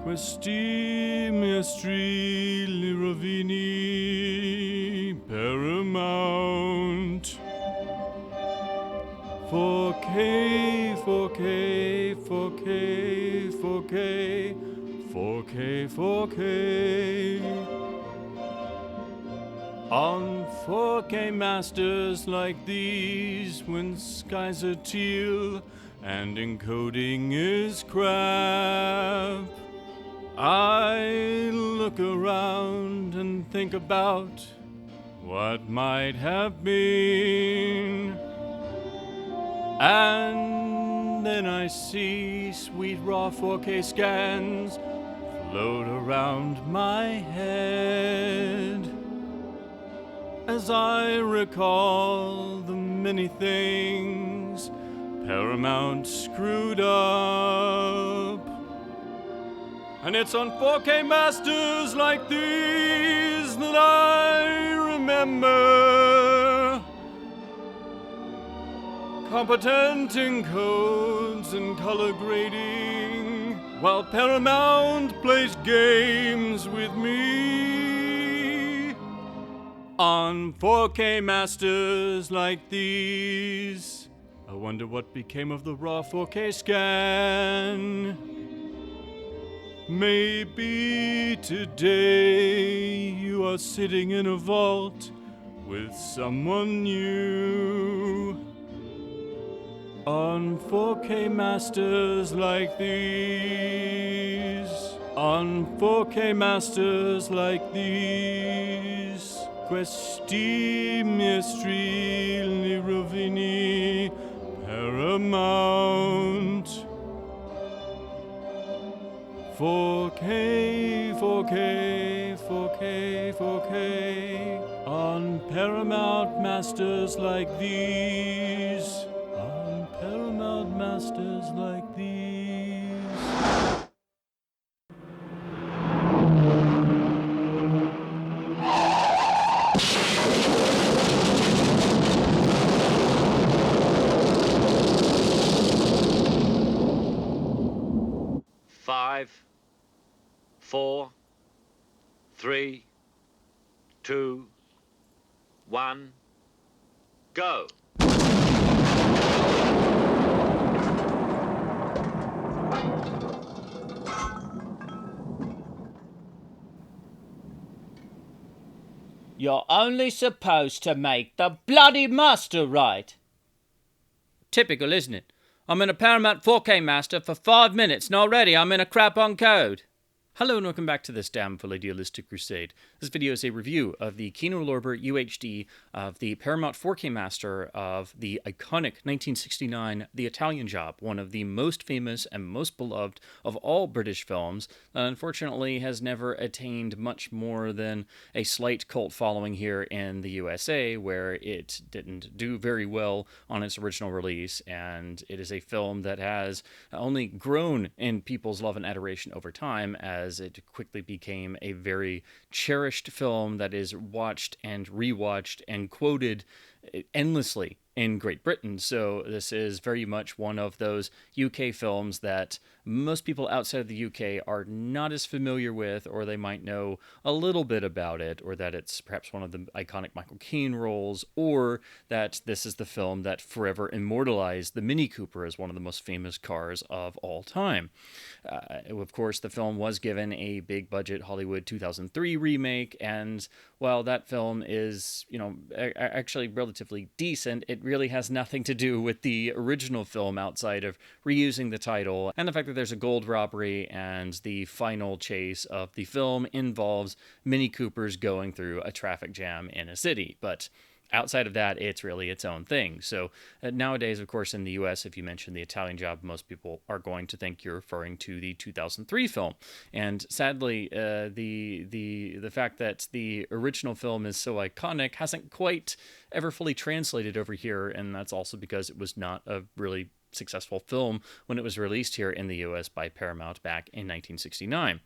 questi maestri li rovini Paramount. 4K, 4K, 4K, 4K, 4K, 4K. On 4K masters like these, when skies are teal and encoding is crap, I look around and think about what might have been. And then I see sweet raw 4K scans float around my head as I recall the many things Paramount screwed up. And it's on 4K masters like these that I remember competent encodes and color grading, while Paramount plays games with me. On 4K masters like these, I wonder what became of the raw 4K scan. Maybe today you are sitting in a vault with someone new. On 4K masters like these, on 4K masters like these, questi maestri li rovini Paramount. 4K, 4K, 4K, 4K, on Paramount masters like these. Paramount masters like these. Five, 4, 3, 2, 1, go. You're only supposed to make the bloody master right. Typical, isn't it? I'm in a Paramount 4K master for 5 minutes, and already I'm in a crap on code. Hello and welcome back to this damn full idealistic crusade. This video is a review of the Kino Lorber UHD of the Paramount 4K master of the iconic 1969 The Italian Job, one of the most famous and most beloved of all British films, that unfortunately has never attained much more than a slight cult following here in the USA, where it didn't do very well on its original release, and it is a film that has only grown in people's love and adoration over time as it quickly became a very cherished film that is watched and rewatched and quoted endlessly in Great Britain. So this is very much one of those UK films that most people outside of the UK are not as familiar with, or they might know a little bit about it, or that it's perhaps one of the iconic Michael Caine roles, or that this is the film that forever immortalized the Mini Cooper as one of the most famous cars of all time. Of course, the film was given a big budget Hollywood 2003 remake, and while that film is, actually relatively decent, it really has nothing to do with the original film outside of reusing the title and the fact that there's a gold robbery, and the final chase of the film involves Mini Coopers going through a traffic jam in a city. But outside of that, it's really its own thing. So nowadays, of course, in the US, if you mention The Italian Job, most people are going to think you're referring to the 2003 film. And sadly, the fact that the original film is so iconic hasn't quite ever fully translated over here, and that's also because it was not a really successful film when it was released here in the US by Paramount back in 1969.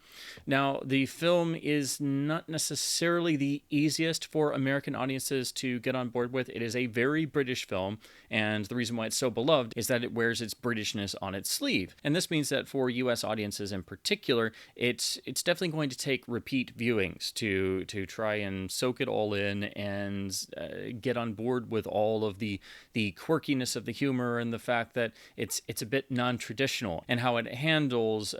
Now, the film is not necessarily the easiest for American audiences to get on board with. It is a very British film, and the reason why it's so beloved is that it wears its Britishness on its sleeve. And this means that for US audiences in particular, it's definitely going to take repeat viewings to try and soak it all in and get on board with all of the quirkiness of the humor and the fact that it's a bit non-traditional, and how it handles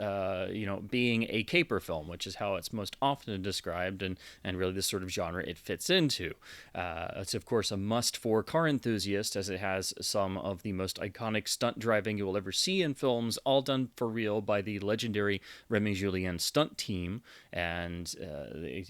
being a caper film, which is how it's most often described, and really the sort of genre it fits into. It's of course a must for car enthusiasts, as it has some of the most iconic stunt driving you will ever see in films, all done for real by the legendary Remy Julien stunt team. And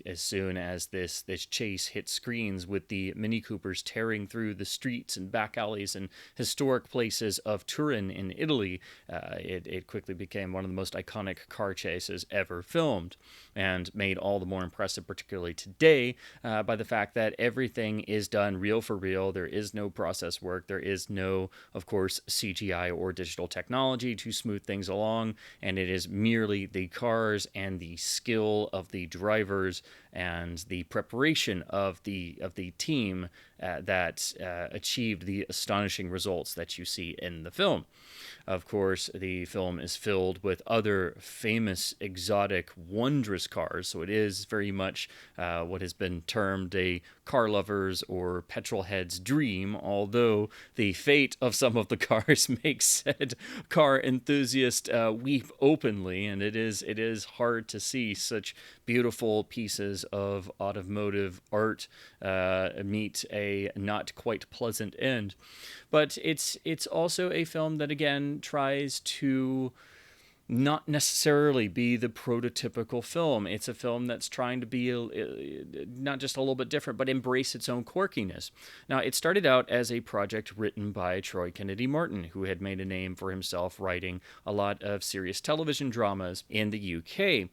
as soon as this chase hit screens with the Mini Coopers tearing through the streets and back alleys and historic places of Turin in Italy, it quickly became one of the most iconic car chases ever filmed, and made all the more impressive, particularly today, by the fact that everything is done real for real. There is no process work. There is no, of course, CGI or digital technology to smooth things along, and it is merely the cars and the skill of the drivers and the preparation of the team that achieved the astonishing results that you see in the film. Of course, the film is filled with other famous, exotic, wondrous cars, so it is very much what has been termed a car lover's or petrol head's dream, although the fate of some of the cars makes said car enthusiast weep openly, and it is hard to see such beautiful pieces of automotive art meet a not quite pleasant end. But it's also a film that, again, tries to not necessarily be the prototypical film. It's a film that's trying to be not just a little bit different, but embrace its own quirkiness. Now, it started out as a project written by Troy Kennedy Martin, who had made a name for himself writing a lot of serious television dramas in the UK.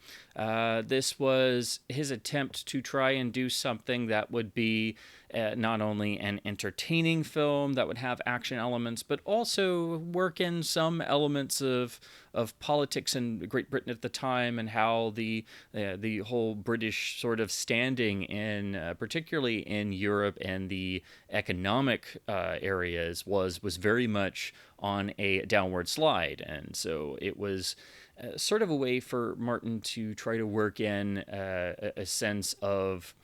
This was his attempt to try and do something that would be not only an entertaining film that would have action elements, but also work in some elements of politics in Great Britain at the time, and how the whole British sort of standing in, particularly in Europe and the economic areas, was very much on a downward slide. And so it was sort of a way for Martin to try to work in a sense of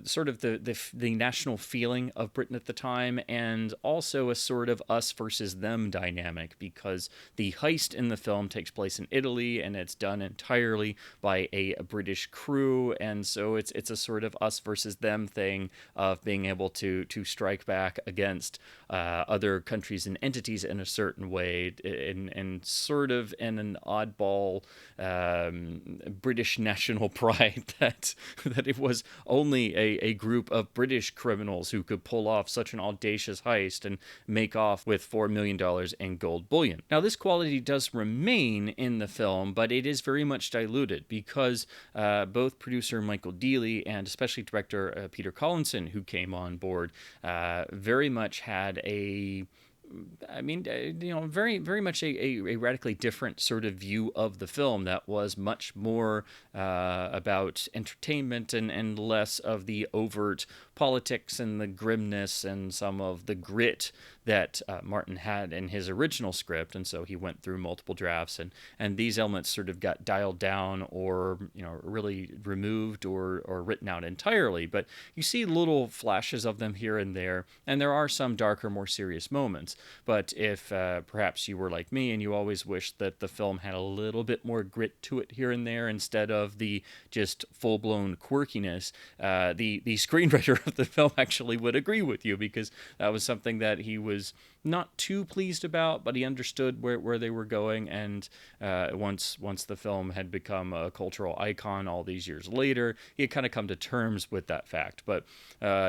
sort of the national feeling of Britain at the time, and also a sort of us versus them dynamic, because the heist in the film takes place in Italy, and it's done entirely by a British crew, and so it's a sort of us versus them thing of being able to strike back against other countries and entities in a certain way, and sort of in an oddball British national pride that it was only a group of British criminals who could pull off such an audacious heist and make off with $4 million in gold bullion. Now, this quality does remain in the film, but it is very much diluted, because both producer Michael Dealey and especially director Peter Collinson, who came on board, very much had very, very much a radically different sort of view of the film that was much more about entertainment and less of the overt politics and the grimness and some of the grit that Martin had in his original script. And so he went through multiple drafts, and these elements sort of got dialed down, or really removed or written out entirely. But you see little flashes of them here and there, and there are some darker, more serious moments. But if perhaps you were like me and you always wished that the film had a little bit more grit to it here and there instead of the just full-blown quirkiness, the screenwriter of the film actually would agree with you, because that was something that he was not too pleased about, but he understood where they were going. And once the film had become a cultural icon all these years later, he had kind of come to terms with that fact. But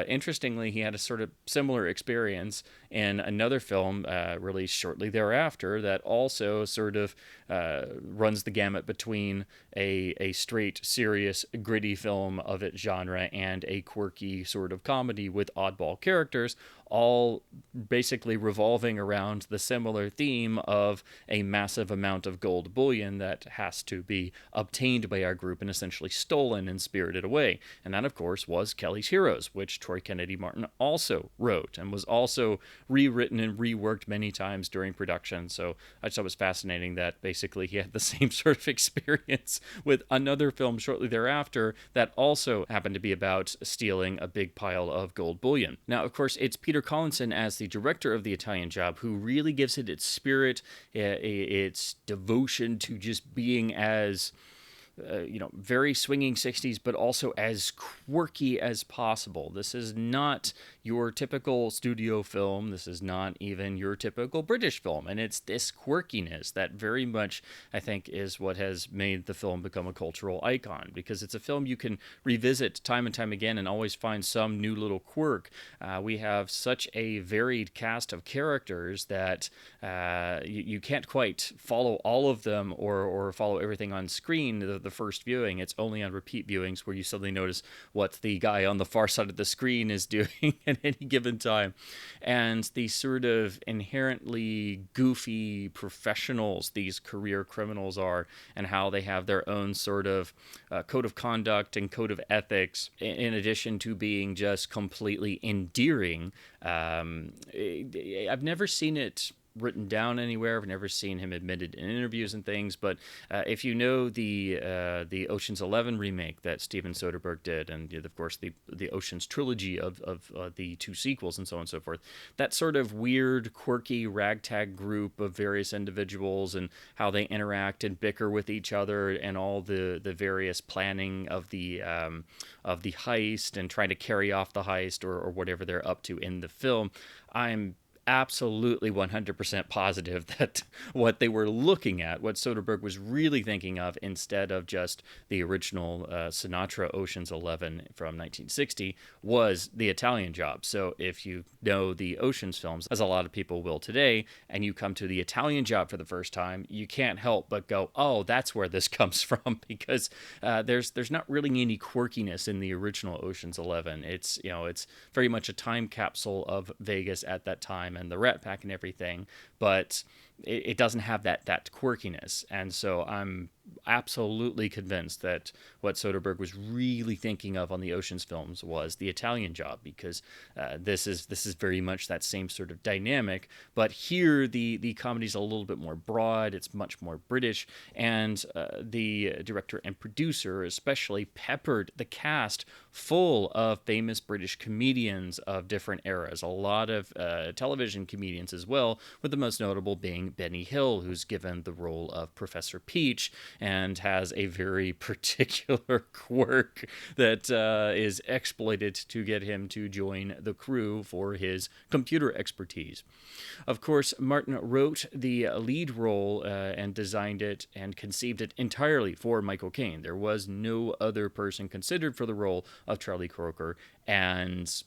interestingly, he had a sort of similar experience in another film released shortly thereafter that also sort of runs the gamut between a straight, serious, gritty film of its genre and a quirky sort of comedy with oddball characters, all basically revolving around the similar theme of a massive amount of gold bullion that has to be obtained by our group and essentially stolen and spirited away. And that, of course, was Kelly's Heroes, which Troy Kennedy Martin also wrote and was also rewritten and reworked many times during production. So I just thought it was fascinating that basically he had the same sort of experience with another film shortly thereafter that also happened to be about stealing a big pile of gold bullion. Now, of course, it's Peter Collinson as the director of The Italian Job who really gives it its spirit, its devotion to just being as very swinging 60s, but also as quirky as possible. This is not your typical studio film. This is not even your typical British film. And it's this quirkiness that very much, I think, is what has made the film become a cultural icon, because it's a film you can revisit time and time again and always find some new little quirk. We have such a varied cast of characters that you can't quite follow all of them or follow everything on screen the first viewing. It's only on repeat viewings where you suddenly notice what the guy on the far side of the screen is doing at any given time. And these sort of inherently goofy professionals these career criminals are, and how they have their own sort of code of conduct and code of ethics, in addition to being just completely endearing. I've never seen it written down anywhere. I've never seen him admitted in interviews and things, but if you know the Ocean's 11 remake that Steven Soderbergh did, and of course the Ocean's trilogy of the two sequels and so on and so forth, that sort of weird, quirky ragtag group of various individuals and how they interact and bicker with each other, and all the various planning of the heist and trying to carry off the heist or whatever they're up to in the film, I'm absolutely 100% positive that what they were looking at, what Soderbergh was really thinking of, instead of just the original Sinatra Ocean's 11 from 1960, was The Italian Job. So if you know the Ocean's films, as a lot of people will today, and you come to The Italian Job for the first time, you can't help but go, oh, that's where this comes from, because there's not really any quirkiness in the original Ocean's 11. It's very much a time capsule of Vegas at that time and the Rat Pack and everything, but it doesn't have that quirkiness. And so I'm absolutely convinced that what Soderbergh was really thinking of on the Ocean's films was The Italian Job, because this is very much that same sort of dynamic. But here the comedy's a little bit more broad, it's much more British, and the director and producer especially peppered the cast full of famous British comedians of different eras, a lot of television comedians as well, with the most notable being Benny Hill, who's given the role of Professor Peach and has a very particular quirk that is exploited to get him to join the crew for his computer expertise. Of course, Martin wrote the lead role and designed it and conceived it entirely for Michael Caine. There was no other person considered for the role of Charlie Croker, and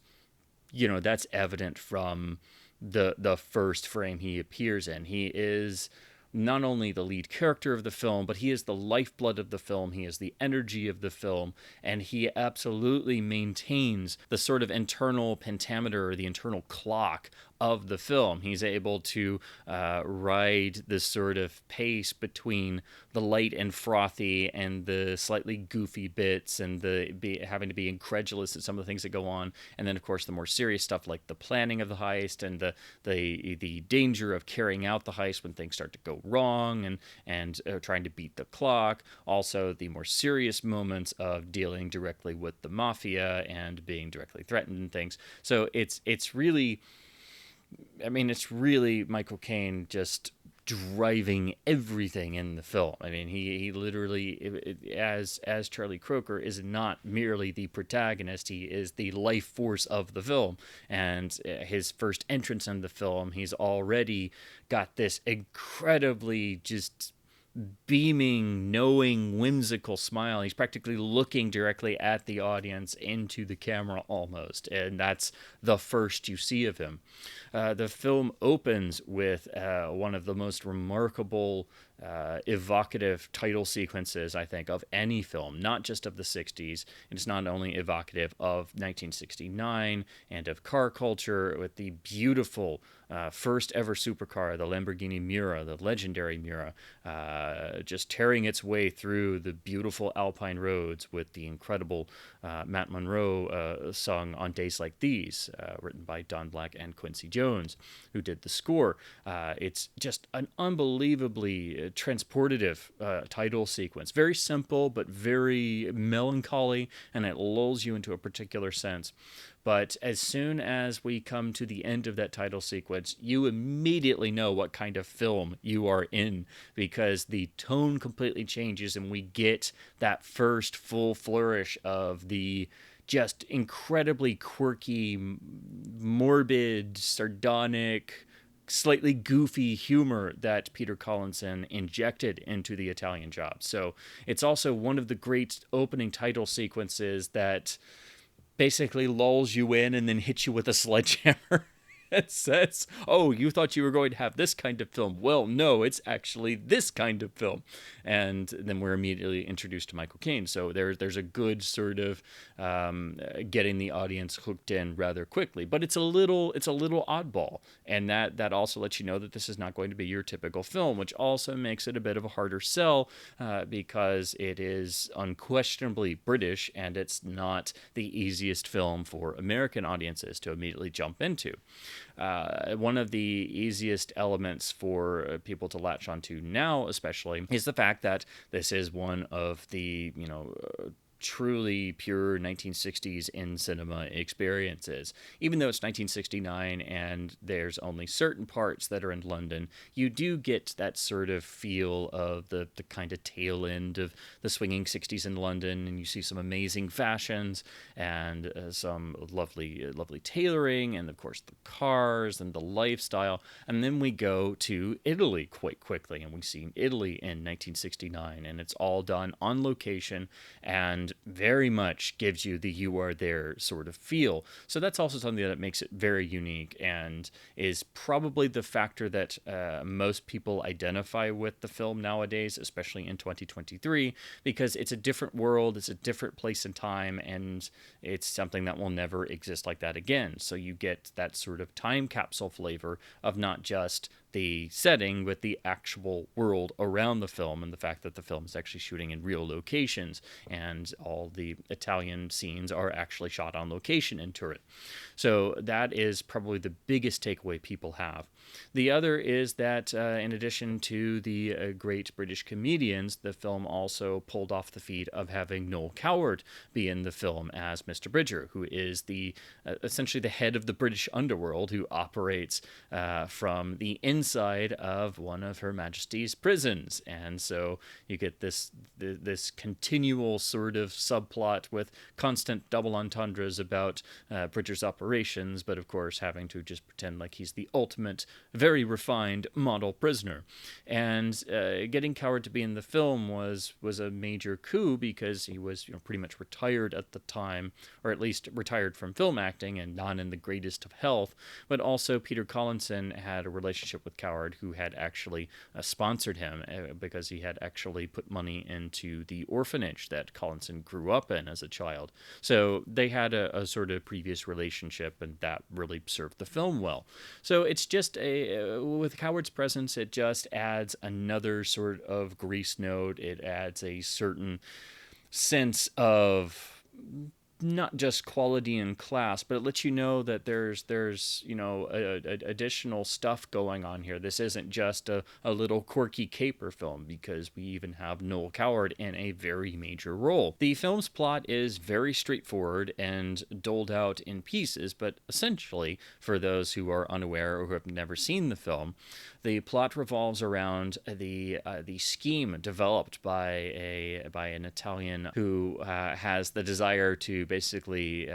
that's evident from the first frame he appears in. He is not only the lead character of the film, but he is the lifeblood of the film. He is the energy of the film, and he absolutely maintains the sort of internal pentameter, or the internal clock of the film. He's able to ride this sort of pace between the light and frothy and the slightly goofy bits, and having to be incredulous at some of the things that go on, and then of course the more serious stuff like the planning of the heist and the danger of carrying out the heist when things start to go wrong, and trying to beat the clock. Also the more serious moments of dealing directly with the mafia and being directly threatened and things. So it's really Michael Caine just driving everything in the film. I mean, he literally, as Charlie Croker, is not merely the protagonist, he is the life force of the film. And his first entrance in the film, he's already got this incredibly just beaming, knowing, whimsical smile. He's practically looking directly at the audience, into the camera almost, and that's the first you see of him. The film opens with one of the most remarkable evocative title sequences, I think, of any film, not just of the 60s. It's not only evocative of 1969 and of car culture with the beautiful first ever supercar, the Lamborghini Miura, the legendary Miura, just tearing its way through the beautiful alpine roads with the incredible Matt Monro song On Days Like These, written by Don Black and Quincy Jones, who did the score. It's just an unbelievably transportative title sequence. Very simple, but very melancholy, and it lulls you into a particular sense. But as soon as we come to the end of that title sequence, you immediately know what kind of film you are in, because the tone completely changes and we get that first full flourish of the just incredibly quirky, morbid, sardonic, slightly goofy humor that Peter Collinson injected into the Italian Job. So it's also one of the great opening title sequences that basically lulls you in and then hits you with a sledgehammer. It says, oh, you thought you were going to have this kind of film. Well, no, it's actually this kind of film. And then we're immediately introduced to Michael Caine. So there's a good sort of getting the audience hooked in rather quickly. But it's a little oddball. And that also lets you know that this is not going to be your typical film, which also makes it a bit of a harder sell because it is unquestionably British and it's not the easiest film for American audiences to immediately jump into. One of the easiest elements for people to latch onto now, especially, is the fact that this is one of the, truly pure 1960s in cinema experiences. Even though it's 1969 and there's only certain parts that are in London, you do get that sort of feel of the kind of tail end of the swinging 60s in London, and you see some amazing fashions and some lovely tailoring, and of course the cars and the lifestyle. And then we go to Italy quite quickly, and we see Italy in 1969, and it's all done on location and very much gives you the you are there sort of feel. So that's also something that makes it very unique and is probably the factor that most people identify with the film nowadays, especially in 2023, because it's a different world, it's a different place and time, and it's something that will never exist like that again. So you get that sort of time capsule flavor of not just the setting, but the actual world around the film, and the fact that the film is actually shooting in real locations, and all the Italian scenes are actually shot on location in Turin. So that is probably the biggest takeaway people have. The other is that in addition to the great British comedians, the film also pulled off the feat of having Noel Coward be in the film as Mr. Bridger, who is the essentially the head of the British underworld, who operates from the inside of one of Her Majesty's prisons. And so you get this continual sort of subplot with constant double entendres about Bridger's operations, but of course having to just pretend like he's the ultimate, very refined model prisoner. And getting Coward to be in the film was a major coup, because he was pretty much retired at the time, or at least retired from film acting and not in the greatest of health. But also Peter Collinson had a relationship with Coward, who had actually sponsored him because he had actually put money into the orphanage that Collinson grew up in as a child. So they had a sort of previous relationship, and that really served the film well. So it's just with Coward's presence, it just adds another sort of grease note. It adds a certain sense of not just quality and class, but it lets you know that there's additional stuff going on here. This isn't just a little quirky caper film, because we even have Noel Coward in a very major role. The film's plot is very straightforward and doled out in pieces, but essentially, for those who are unaware or who have never seen the film, the plot revolves around the scheme developed by an Italian who has the desire to basically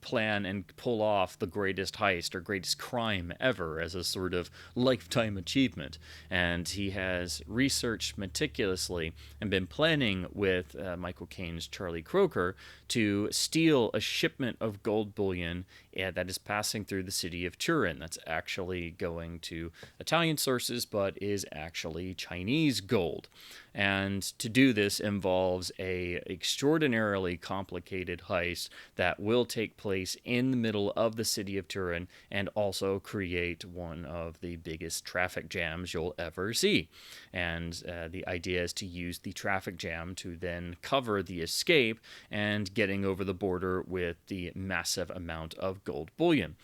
plan and pull off the greatest heist or greatest crime ever as a sort of lifetime achievement. And he has researched meticulously and been planning with Michael Caine's Charlie Croker to steal a shipment of gold bullion that is passing through the city of Turin. That's actually going to Italian sources, but is actually Chinese gold. And to do this involves a extraordinarily complicated heist that will take place in the middle of the city of Turin and also create one of the biggest traffic jams you'll ever see. And the idea is to use the traffic jam to then cover the escape and getting over the border with the massive amount of gold bullion.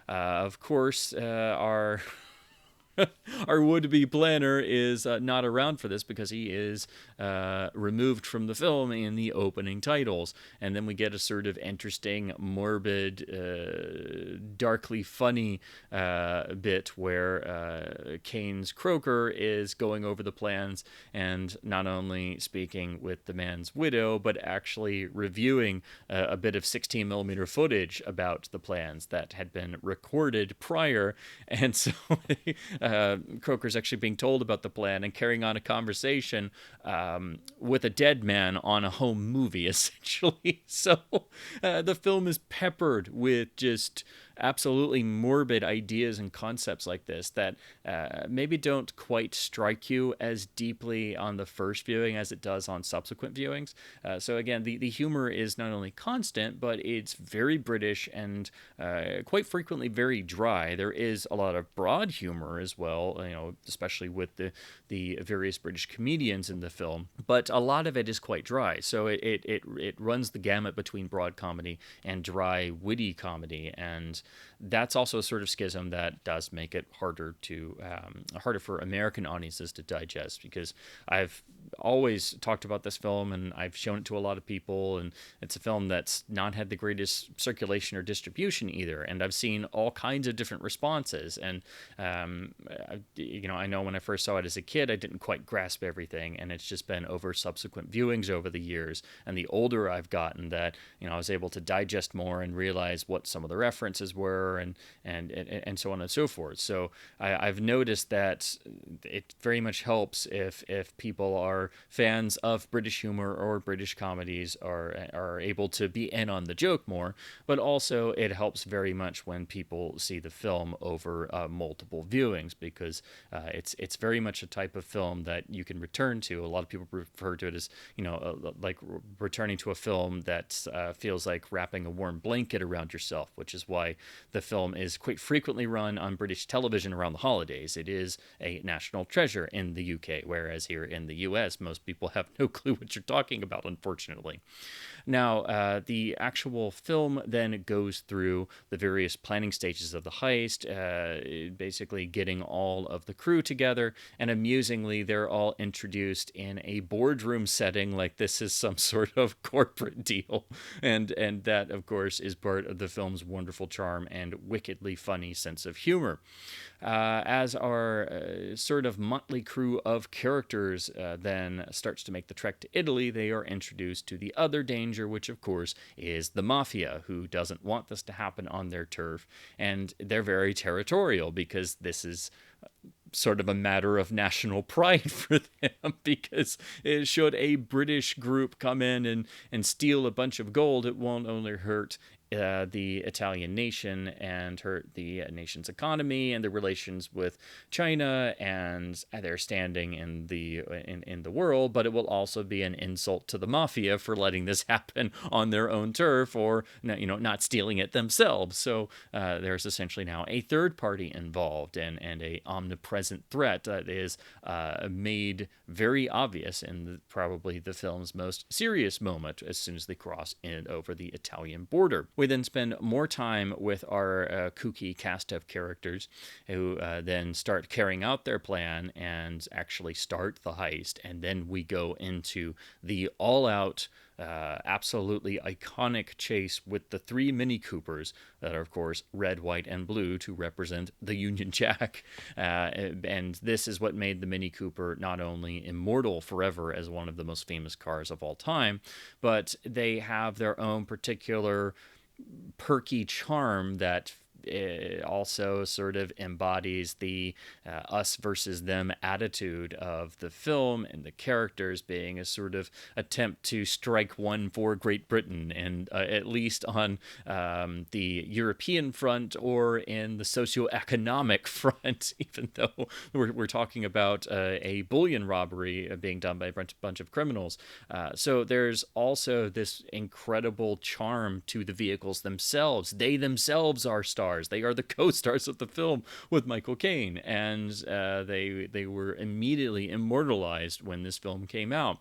Of course, our would-be planner is not around for this because he is removed from the film in the opening titles. And then we get a sort of interesting, morbid, darkly funny bit where Kane's Croker is going over the plans and not only speaking with the man's widow, but actually reviewing a bit of 16mm footage about the plans that had been recorded prior. And so Croker's actually being told about the plan and carrying on a conversation with a dead man on a home movie, essentially. So the film is peppered with just absolutely morbid ideas and concepts like this that maybe don't quite strike you as deeply on the first viewing as it does on subsequent viewings. So again, the humor is not only constant, but it's very British and quite frequently very dry. There is a lot of broad humor as well, especially with the various British comedians in the film, but a lot of it is quite dry. So it runs the gamut between broad comedy and dry, witty comedy, and that's also a sort of schism that does make it harder for American audiences to digest, because I've always talked about this film and I've shown it to a lot of people, and it's a film that's not had the greatest circulation or distribution either, and I've seen all kinds of different responses. And I know when I first saw it as a kid, I didn't quite grasp everything, and it's just been over subsequent viewings over the years and the older I've gotten that I was able to digest more and realize what some of the references were and so on and so forth. So I've noticed that it very much helps if people are fans of British humor or British comedies are able to be in on the joke more, but also it helps very much when people see the film over multiple viewings, because it's very much a type of film that you can return to. A lot of people refer to it as like returning to a film that feels like wrapping a warm blanket around yourself, which is why the film is quite frequently run on British television around the holidays. It is a national treasure in the UK, whereas here in the US, most people have no clue what you're talking about, unfortunately. Now, the actual film then goes through the various planning stages of the heist, basically getting all of the crew together, and amusingly, they're all introduced in a boardroom setting like this is some sort of corporate deal. And that, of course, is part of the film's wonderful charm and wickedly funny sense of humor. As our sort of motley crew of characters then starts to make the trek to Italy, they are introduced to the other danger, which of course is the mafia, who doesn't want this to happen on their turf, and they're very territorial because this is sort of a matter of national pride for them, because should a British group come in and steal a bunch of gold, it won't only hurt the Italian nation and hurt the nation's economy and the relations with China and their standing in the world, but it will also be an insult to the mafia for letting this happen on their own turf, or not stealing it themselves. So there's essentially now a third party involved and a omnipresent threat that is made very obvious in probably the film's most serious moment as soon as they cross in over the Italian border. We then spend more time with our kooky cast of characters who then start carrying out their plan and actually start the heist. And then we go into the all-out, absolutely iconic chase with the three Mini Coopers that are, of course, red, white, and blue to represent the Union Jack. And this is what made the Mini Cooper not only immortal forever as one of the most famous cars of all time, but they have their own particular perky charm that it also sort of embodies the us versus them attitude of the film, and the characters being a sort of attempt to strike one for Great Britain, and at least on the European front or in the socioeconomic front, even though we're talking about a bullion robbery being done by a bunch of criminals. So there's also this incredible charm to the vehicles themselves. They themselves are stars. They are the co-stars of the film with Michael Caine, and they were immediately immortalized when this film came out.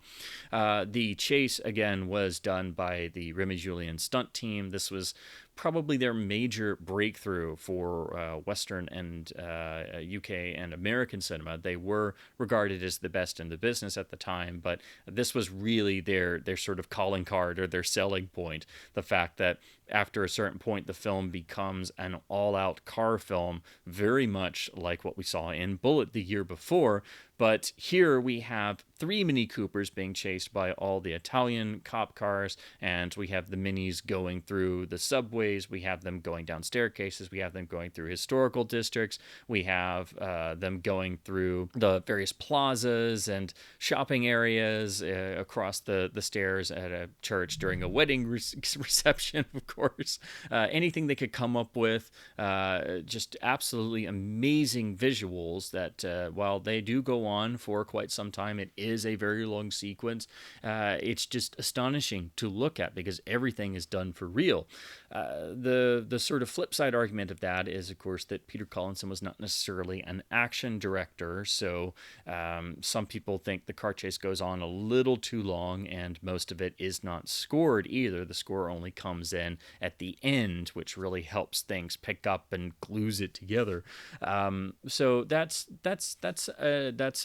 The chase, again, was done by the Remy Julien stunt team. This was probably their major breakthrough for Western and UK and American cinema. They were regarded as the best in the business at the time, but this was really their sort of calling card or their selling point. The fact that after a certain point, the film becomes an all-out car film, very much like what we saw in Bullitt the year before. But here we have 3 Mini Coopers being chased by all the Italian cop cars, and we have the Minis going through the subways, we have them going down staircases, we have them going through historical districts, we have them going through the various plazas and shopping areas across the stairs at a church during a wedding reception, of course. Anything they could come up with, just absolutely amazing visuals that while they do go on for quite some time, it is a very long sequence. It's just astonishing to look at because everything is done for real. The sort of flip side argument of that is, of course, that Peter Collinson was not necessarily an action director, so some people think the car chase goes on a little too long, and most of it is not scored either. The score only comes in at the end, which really helps things pick up and glues it together. So that's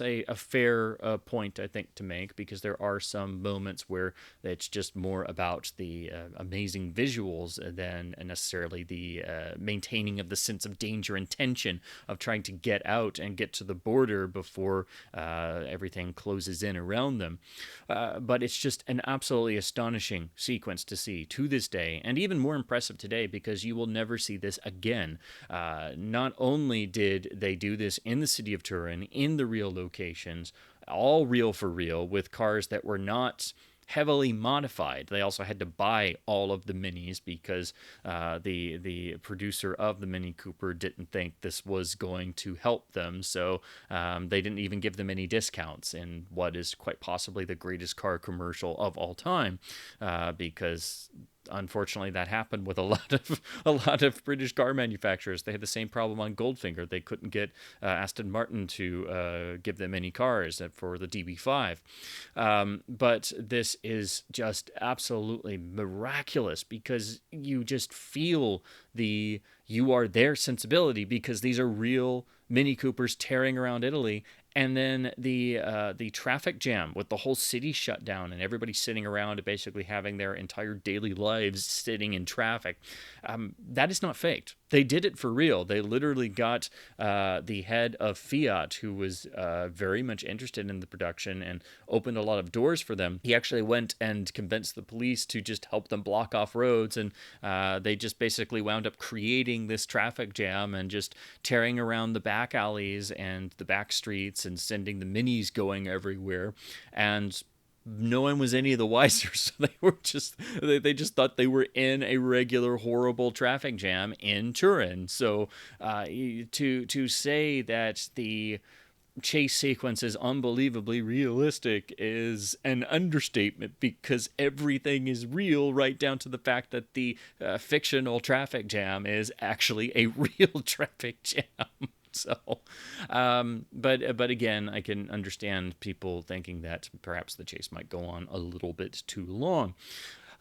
a fair point, I think, to make, because there are some moments where it's just more about the amazing visuals than necessarily the maintaining of the sense of danger and tension of trying to get out and get to the border before everything closes in around them. But it's just an absolutely astonishing sequence to see to this day, and even more impressive today because you will never see this again. Not only did they do this in the city of Turin, in the real locations, all real for real, with cars that were not heavily modified. They also had to buy all of the Minis because the producer of the Mini Cooper didn't think this was going to help them, so they didn't even give them any discounts in what is quite possibly the greatest car commercial of all time, because unfortunately that happened with a lot of British car manufacturers. They had the same problem on Goldfinger. They couldn't get Aston Martin to give them any cars for the DB5. But this is just absolutely miraculous because you just feel the "you are there" sensibility, because these are real Mini Coopers tearing around Italy. And then the traffic jam with the whole city shut down and everybody sitting around basically having their entire daily lives sitting in traffic. That is not faked. They did it for real. They literally got the head of Fiat, who was very much interested in the production and opened a lot of doors for them. He actually went and convinced the police to just help them block off roads, and they just basically wound up creating this traffic jam and just tearing around the back alleys and the back streets and sending the Minis going everywhere. And no one was any of the wiser, so they just thought they were in a regular horrible traffic jam in Turin. So to say that the chase sequence is unbelievably realistic is an understatement, because everything is real, right down to the fact that the fictional traffic jam is actually a real traffic jam. So, but again, I can understand people thinking that perhaps the chase might go on a little bit too long.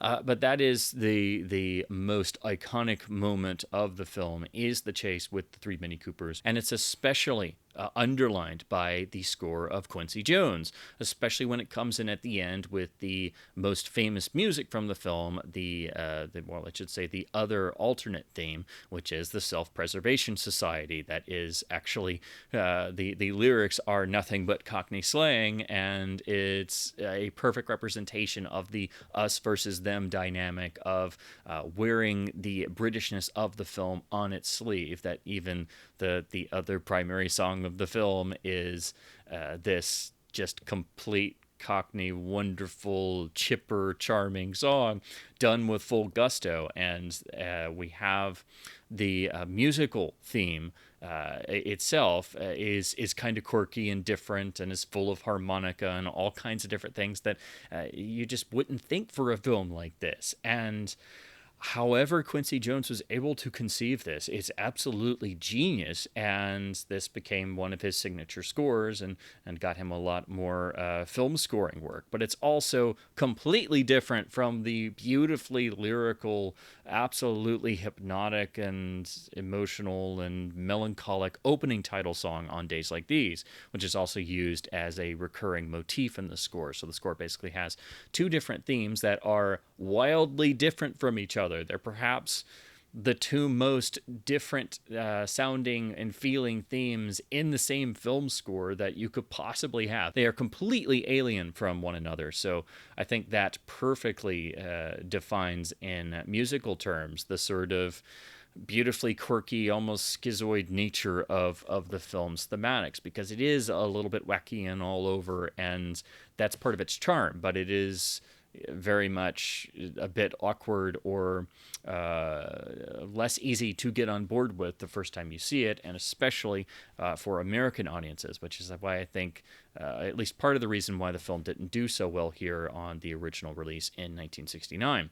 But that is the most iconic moment of the film, is the chase with the 3 Mini Coopers. And it's especially underlined by the score of Quincy Jones, especially when it comes in at the end with the most famous music from the film, the other alternate theme, which is the Self-Preservation Society. That is actually, the lyrics are nothing but Cockney slang, and it's a perfect representation of the us versus them dynamic of wearing the Britishness of the film on its sleeve. That even the other primary song of the film is this just complete Cockney, wonderful, chipper, charming song done with full gusto. And we have the musical theme itself is kind of quirky and different, and is full of harmonica and all kinds of different things that you just wouldn't think for a film like this. And however Quincy Jones was able to conceive this, it's absolutely genius, and this became one of his signature scores and got him a lot more film scoring work. But it's also completely different from the beautifully lyrical, absolutely hypnotic and emotional and melancholic opening title song on Days Like These, which is also used as a recurring motif in the score. So the score basically has two different themes that are wildly different from each other. They're perhaps the two most different sounding and feeling themes in the same film score that you could possibly have. They are completely alien from one another. So I think that perfectly defines in musical terms the sort of beautifully quirky, almost schizoid nature of the film's thematics, because it is a little bit wacky and all over, and that's part of its charm, but it is very much a bit awkward or less easy to get on board with the first time you see it, and especially for American audiences, which is why I think at least part of the reason why the film didn't do so well here on the original release in 1969.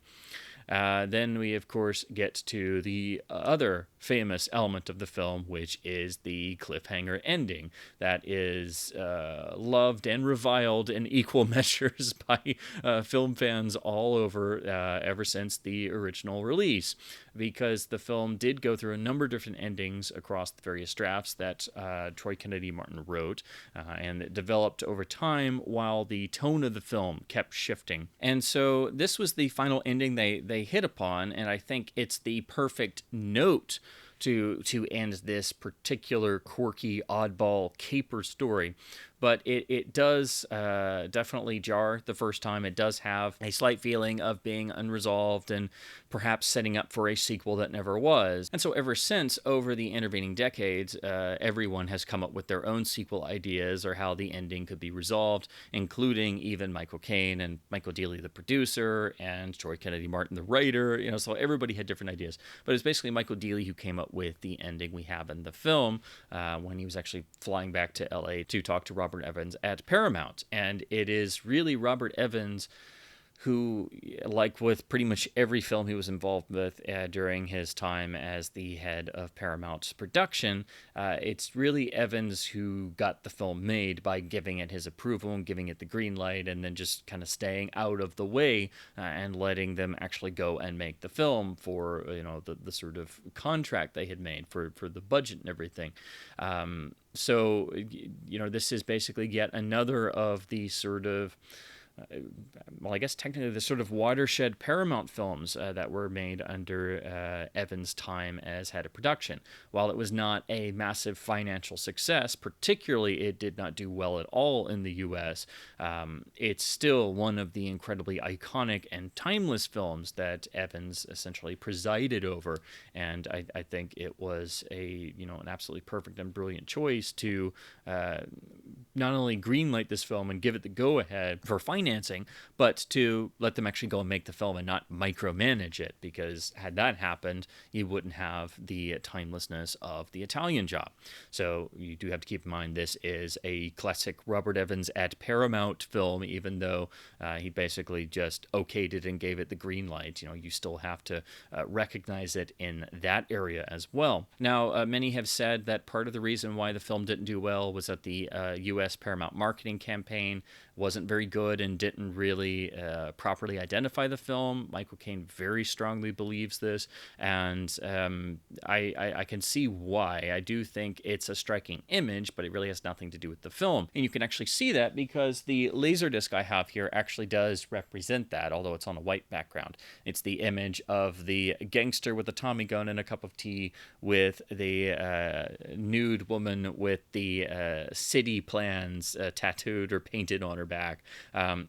Then we, of course, get to the other famous element of the film, which is the cliffhanger ending that is loved and reviled in equal measures by film fans all over ever since the original release, because the film did go through a number of different endings across the various drafts that Troy Kennedy Martin wrote, and it developed over time while the tone of the film kept shifting. And so this was the final ending they hit upon, and I think it's the perfect note to end this particular quirky, oddball caper story. But it does definitely jar the first time. It does have a slight feeling of being unresolved and perhaps setting up for a sequel that never was. And so ever since, over the intervening decades, everyone has come up with their own sequel ideas or how the ending could be resolved, including even Michael Caine and Michael Dealey, the producer, and Troy Kennedy Martin, the writer. So everybody had different ideas. But it's basically Michael Dealey who came up with the ending we have in the film when he was actually flying back to LA to talk to Robert Evans at Paramount. And it is really Robert Evans who, like with pretty much every film he was involved with during his time as the head of Paramount's production, it's really Evans who got the film made by giving it his approval and giving it the green light, and then just kind of staying out of the way and letting them actually go and make the film for the sort of contract they had made for the budget and everything. So this is basically yet another of the sort of I guess technically the sort of watershed Paramount films that were made under Evans' time as head of production. While it was not a massive financial success, particularly it did not do well at all in the U.S., it's still one of the incredibly iconic and timeless films that Evans essentially presided over. And I think it was an absolutely perfect and brilliant choice to not only greenlight this film and give it the go-ahead for financing, but to let them actually go and make the film and not micromanage it, because had that happened, you wouldn't have the timelessness of The Italian Job. So you do have to keep in mind this is a classic Robert Evans at Paramount film, even though he basically just okayed it and gave it the green light. You still have to recognize it in that area as well. Now, many have said that part of the reason why the film didn't do well was that the U.S. Paramount marketing campaign wasn't very good and Caine didn't really properly identify the film. Michael Caine very strongly believes this, and I can see why. I do think it's a striking image, but it really has nothing to do with the film. And you can actually see that because the Laserdisc I have here actually does represent that, although it's on a white background. It's the image of the gangster with a Tommy gun and a cup of tea with the nude woman with the city plans tattooed or painted on her back.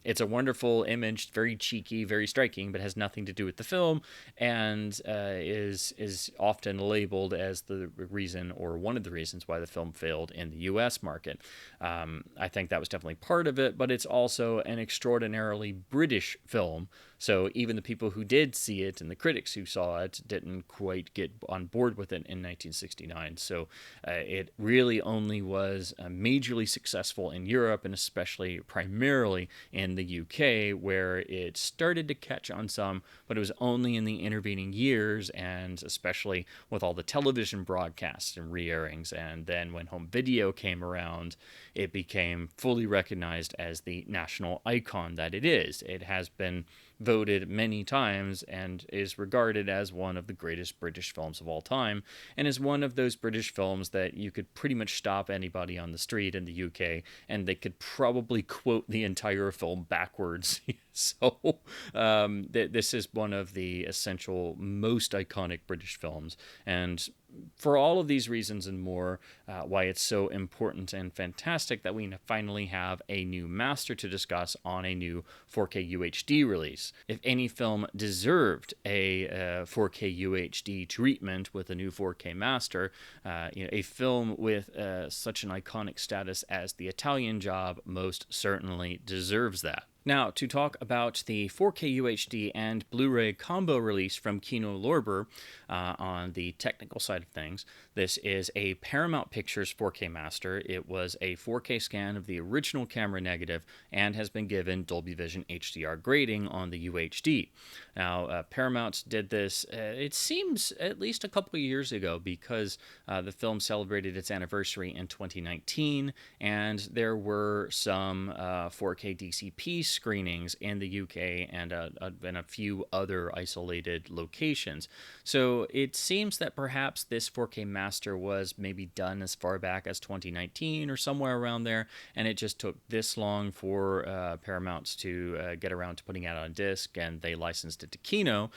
It's a wonderful image, very cheeky, very striking, but has nothing to do with the film, and is often labeled as the reason or one of the reasons why the film failed in the U.S. market. I think that was definitely part of it, but it's also an extraordinarily British film. So even the people who did see it and the critics who saw it didn't quite get on board with it in 1969. So it really only was majorly successful in Europe, and especially primarily in the UK, where it started to catch on some, but it was only in the intervening years, and especially with all the television broadcasts and re-airings. And then when home video came around, it became fully recognized as the national icon that it is. It has been voted many times and is regarded as one of the greatest British films of all time, and is one of those British films that you could pretty much stop anybody on the street in the UK and they could probably quote the entire film backwards. So this is one of the essential, most iconic British films, and for all of these reasons and more, why it's so important and fantastic that we finally have a new master to discuss on a new 4K UHD release. If any film deserved a 4K UHD treatment with a new 4K master, a film with such an iconic status as The Italian Job most certainly deserves that. Now, to talk about the 4K UHD and Blu-ray combo release from Kino Lorber on the technical side of things, this is a Paramount Pictures 4K master. It was a 4K scan of the original camera negative and has been given Dolby Vision HDR grading on the UHD. Now, Paramount did this, it seems, at least a couple of years ago, because the film celebrated its anniversary in 2019, and there were some 4K DCP screenings in the UK and a few other isolated locations. So it seems that perhaps this 4K master was maybe done as far back as 2019 or somewhere around there, and it just took this long for Paramount to get around to putting it out on disc, and they licensed it to Kino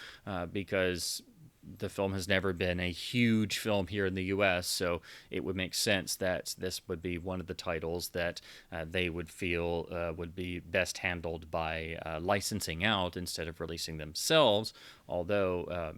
because the film has never been a huge film here in the U.S., so it would make sense that this would be one of the titles that they would feel would be best handled by licensing out instead of releasing themselves. Although,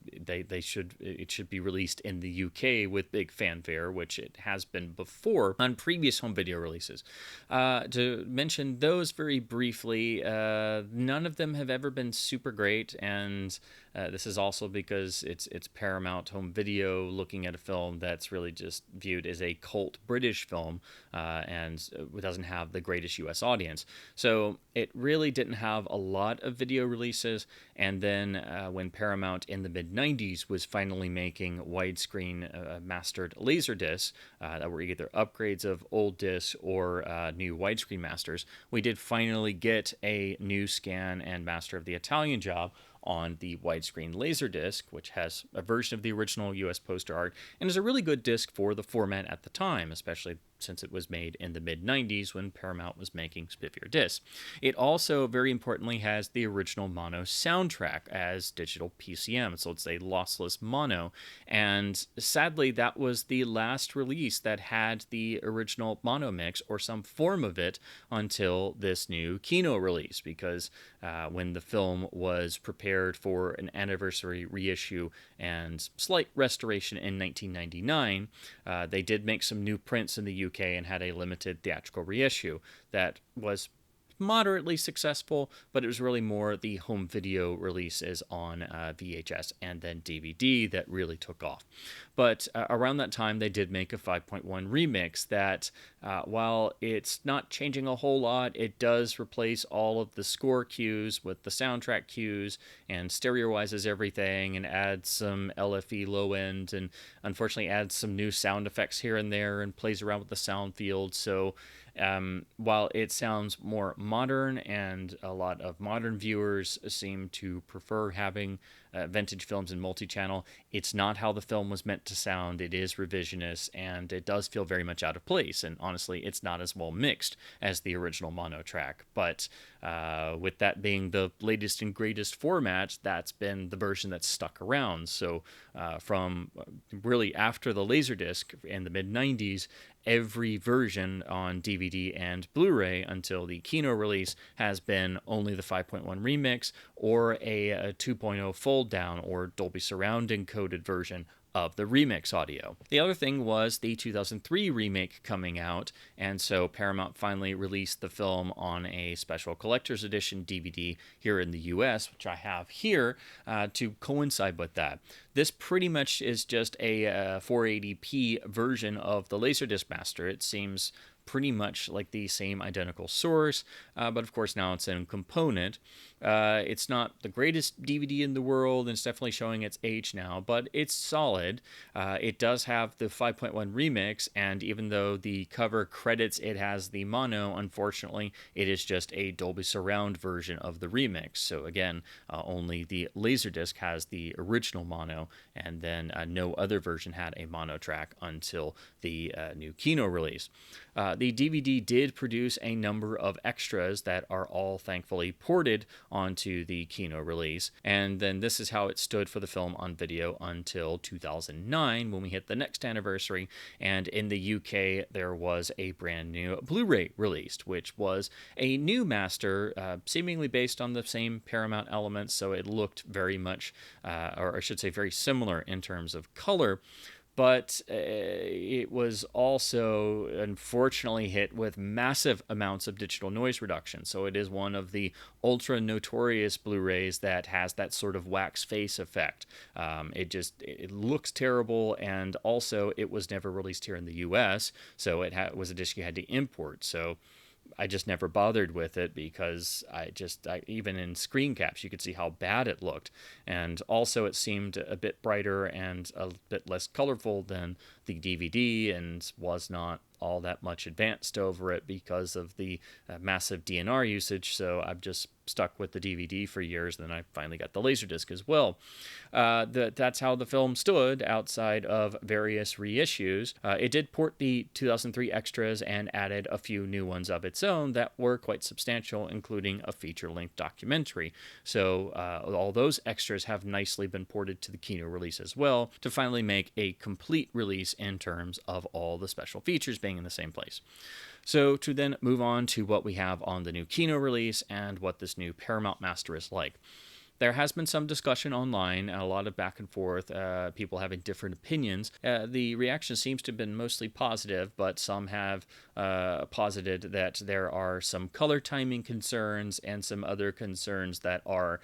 it should be released in the UK with big fanfare, which it has been before on previous home video releases. To mention those very briefly, none of them have ever been super great, and this is also because it's Paramount Home Video looking at a film that's really just viewed as a cult British film and doesn't have the greatest US audience. So it really didn't have a lot of video releases, and then when Paramount in the mid-90s was finally making widescreen mastered Laserdiscs that were either upgrades of old discs or new widescreen masters, we did finally get a new scan and master of The Italian Job on the widescreen Laserdisc, which has a version of the original US poster art and is a really good disc for the format at the time, especially since it was made in the mid-90s when Paramount was making spiffier discs. It also, very importantly, has the original mono soundtrack as digital PCM, so it's a lossless mono, and sadly that was the last release that had the original mono mix or some form of it until this new Kino release, because when the film was prepared for an anniversary reissue and slight restoration in 1999, they did make some new prints in the UK and had a limited theatrical reissue that was moderately successful, but it was really more the home video releases on VHS and then DVD that really took off. But around that time, they did make a 5.1 remix that, while it's not changing a whole lot, it does replace all of the score cues with the soundtrack cues and stereoizes everything and adds some LFE low end and unfortunately adds some new sound effects here and there and plays around with the sound field. So While it sounds more modern, and a lot of modern viewers seem to prefer having vintage films in multi-channel, it's not how the film was meant to sound. It is revisionist, and it does feel very much out of place. And honestly, it's not as well mixed as the original mono track. But with that being the latest and greatest format, that's been the version that's stuck around. So from really after the Laserdisc in the mid-90s, every version on DVD and Blu-ray until the Kino release has been only the 5.1 remix or a 2.0 fold down or Dolby Surround encoded version of the remix audio. The other thing was the 2003 remake coming out, and so Paramount finally released the film on a special collector's edition DVD here in the US, which I have here, to coincide with that. This pretty much is just a 480p version of the Laserdisc master. It seems pretty much like the same identical source, but of course now it's in component. It's not the greatest DVD in the world, and it's definitely showing its age now, but it's solid. It does have the 5.1 remix, and even though the cover credits it has the mono, unfortunately, it is just a Dolby Surround version of the remix. So again, only the Laserdisc has the original mono, and then no other version had a mono track until the new Kino release. The DVD did produce a number of extras that are all thankfully ported onto the Kino release, and then this is how it stood for the film on video until 2009 when we hit the next anniversary, and in the UK there was a brand new Blu-ray released, which was a new master, seemingly based on the same Paramount elements, so it looked very much, or I should say very similar in terms of color. But it was also unfortunately hit with massive amounts of digital noise reduction. So it is one of the ultra notorious Blu-rays that has that sort of wax face effect. It looks terrible, and also it was never released here in the US, so it was a disc you had to import. So I just never bothered with it because even in screen caps, you could see how bad it looked. And also it seemed a bit brighter and a bit less colorful than the DVD, and was not all that much advanced over it because of the massive DNR usage. So I've just stuck with the DVD for years. Then I finally got the Laserdisc as well. That's how the film stood outside of various reissues. It did port the 2003 extras and added a few new ones of its own that were quite substantial, including a feature-length documentary. So all those extras have nicely been ported to the Kino release as well, to finally make a complete release in terms of all the special features being in the same place. So to then move on to what we have on the new Kino release and what this new Paramount Master is like. There has been some discussion online, and a lot of back and forth, people having different opinions. The reaction seems to have been mostly positive, but some have posited that there are some color timing concerns and some other concerns that are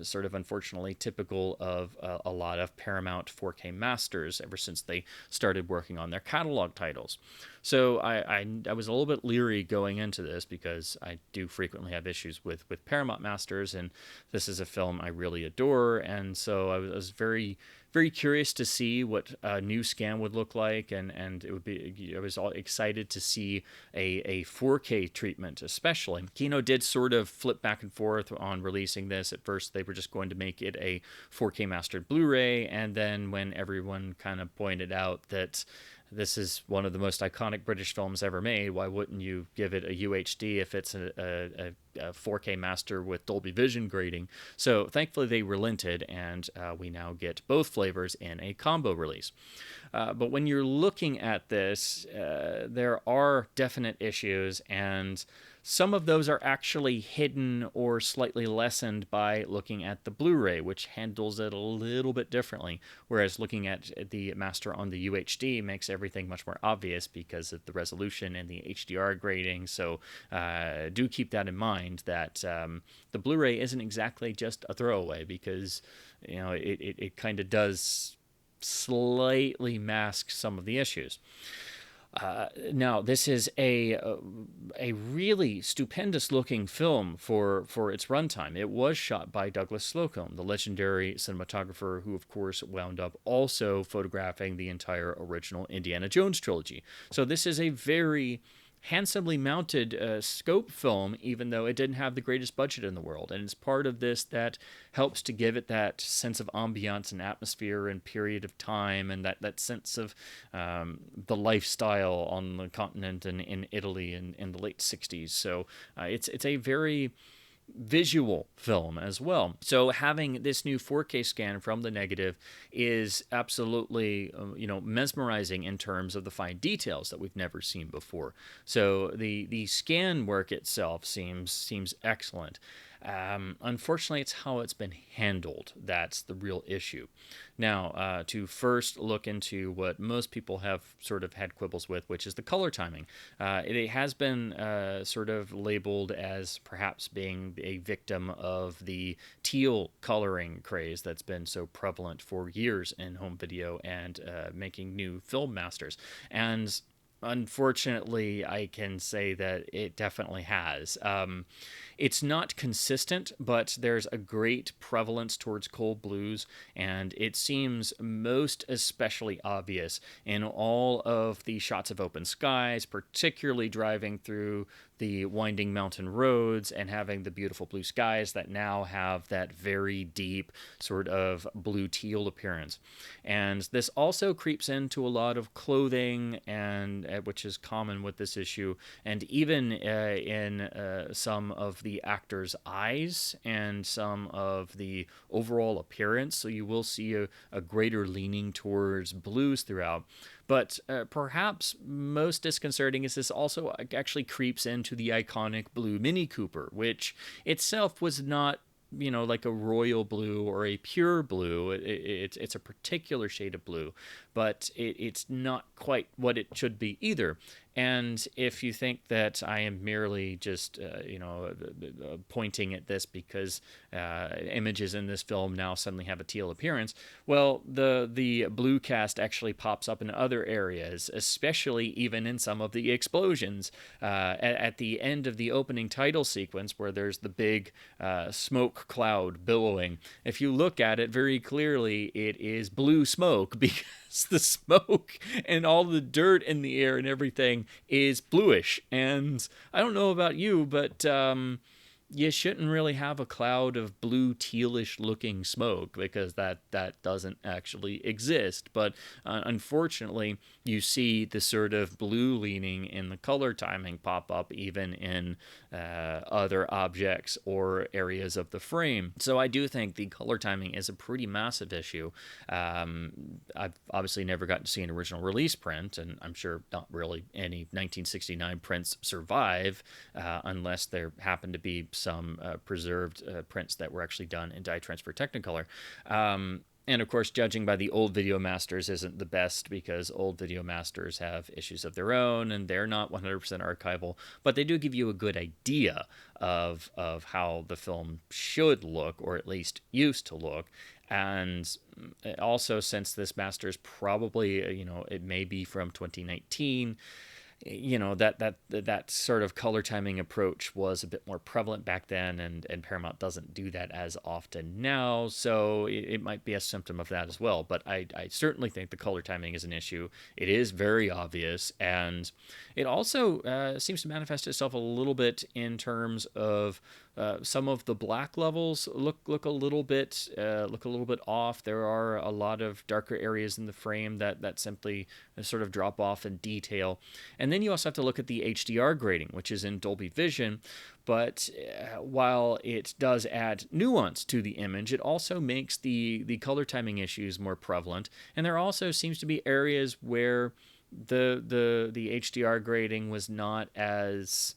sort of unfortunately typical of a lot of Paramount 4K masters ever since they started working on their catalog titles. So I was a little bit leery going into this because I do frequently have issues with Paramount masters, and this is a film I really adore, and so I was very, very curious to see what a new scan would look like, and it would be. I was all excited to see a 4K treatment, especially. Kino did sort of flip back and forth on releasing this. At first, they were just going to make it a 4K mastered Blu-ray, and then when everyone kind of pointed out that this is one of the most iconic British films ever made, why wouldn't you give it a UHD if it's a 4K master with Dolby Vision grading? So thankfully they relented, and we now get both flavors in a combo release. But when you're looking at this, there are definite issues, and some of those are actually hidden or slightly lessened by looking at the Blu-ray, which handles it a little bit differently, whereas looking at the master on the UHD makes everything much more obvious because of the resolution and the HDR grading. So do keep that in mind, that the Blu-ray isn't exactly just a throwaway, because it kind of does slightly mask some of the issues. Now, this is a really stupendous looking film for its runtime. It was shot by Douglas Slocum, the legendary cinematographer who, of course, wound up also photographing the entire original Indiana Jones trilogy. So this is a very handsomely mounted scope film, even though it didn't have the greatest budget in the world. And it's part of this that helps to give it that sense of ambiance and atmosphere and period of time, and that sense of the lifestyle on the continent and in Italy in the late 60s. So it's a very visual film as well. So having this new 4K scan from the negative is absolutely, mesmerizing in terms of the fine details that we've never seen before. So the scan work itself seems excellent. Unfortunately, it's how it's been handled that's the real issue. Now, to first look into what most people have sort of had quibbles with, which is the color timing. It has been sort of labeled as perhaps being a victim of the teal coloring craze that's been so prevalent for years in home video and making new film masters. And unfortunately, I can say that it definitely has. It's not consistent, but there's a great prevalence towards cold blues, and it seems most especially obvious in all of the shots of open skies, particularly driving through the winding mountain roads and having the beautiful blue skies that now have that very deep sort of blue teal appearance. And this also creeps into a lot of clothing, and which is common with this issue, and even in some of the actors' eyes and some of the overall appearance. So you will see a greater leaning towards blues throughout. But perhaps most disconcerting is this also actually creeps into the iconic blue Mini Cooper, which itself was not, like a royal blue or a pure blue. It's a particular shade of blue, but it's not quite what it should be either. And if you think that I am merely just, pointing at this because images in this film now suddenly have a teal appearance, well, the blue cast actually pops up in other areas, especially even in some of the explosions. At the end of the opening title sequence, where there's the big smoke cloud billowing, if you look at it very clearly, it is blue smoke because the smoke and all the dirt in the air and everything is bluish. And I don't know about you, but you shouldn't really have a cloud of blue tealish looking smoke, because that doesn't actually exist. But unfortunately, you see the sort of blue leaning in the color timing pop up even in other objects or areas of the frame. So I do think the color timing is a pretty massive issue. I've obviously never gotten to see an original release print, and I'm sure not really any 1969 prints survive unless there happen to be some preserved prints that were actually done in dye transfer Technicolor. And of course, judging by the old video masters isn't the best, because old video masters have issues of their own and they're not 100% archival, but they do give you a good idea of how the film should look, or at least used to look. And also, since this master is probably, it may be from 2019, that sort of color timing approach was a bit more prevalent back then, and Paramount doesn't do that as often now, so it might be a symptom of that as well. But I certainly think the color timing is an issue. It is very obvious, and it also seems to manifest itself a little bit in terms of some of the black levels look a little bit off. There are a lot of darker areas in the frame that simply sort of drop off in detail. And then you also have to look at the HDR grading, which is in Dolby Vision. But while it does add nuance to the image, it also makes the color timing issues more prevalent. And there also seems to be areas where the HDR grading was not as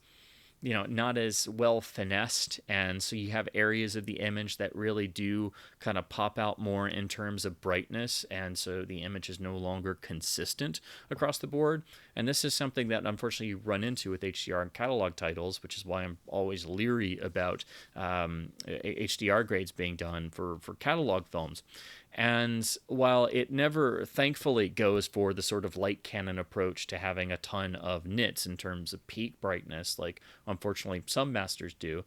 well finessed, and so you have areas of the image that really do kind of pop out more in terms of brightness, and so the image is no longer consistent across the board. And this is something that unfortunately you run into with HDR and catalog titles, which is why I'm always leery about HDR grades being done for catalog films. And while it never, thankfully, goes for the sort of light cannon approach to having a ton of nits in terms of peak brightness, like unfortunately some masters do,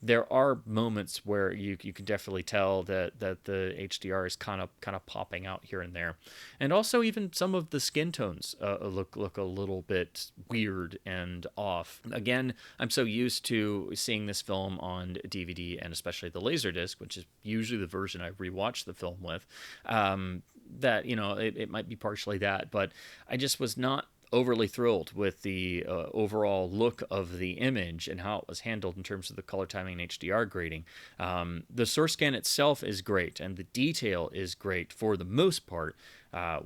there are moments where you can definitely tell that the HDR is kind of popping out here and there, and also even some of the skin tones look a little bit weird and off. Again, I'm so used to seeing this film on DVD and especially the Laserdisc, which is usually the version I rewatch the film with, that, it might be partially that, but I just was not overly thrilled with the overall look of the image and how it was handled in terms of the color timing and HDR grading. The source scan itself is great, and the detail is great for the most part,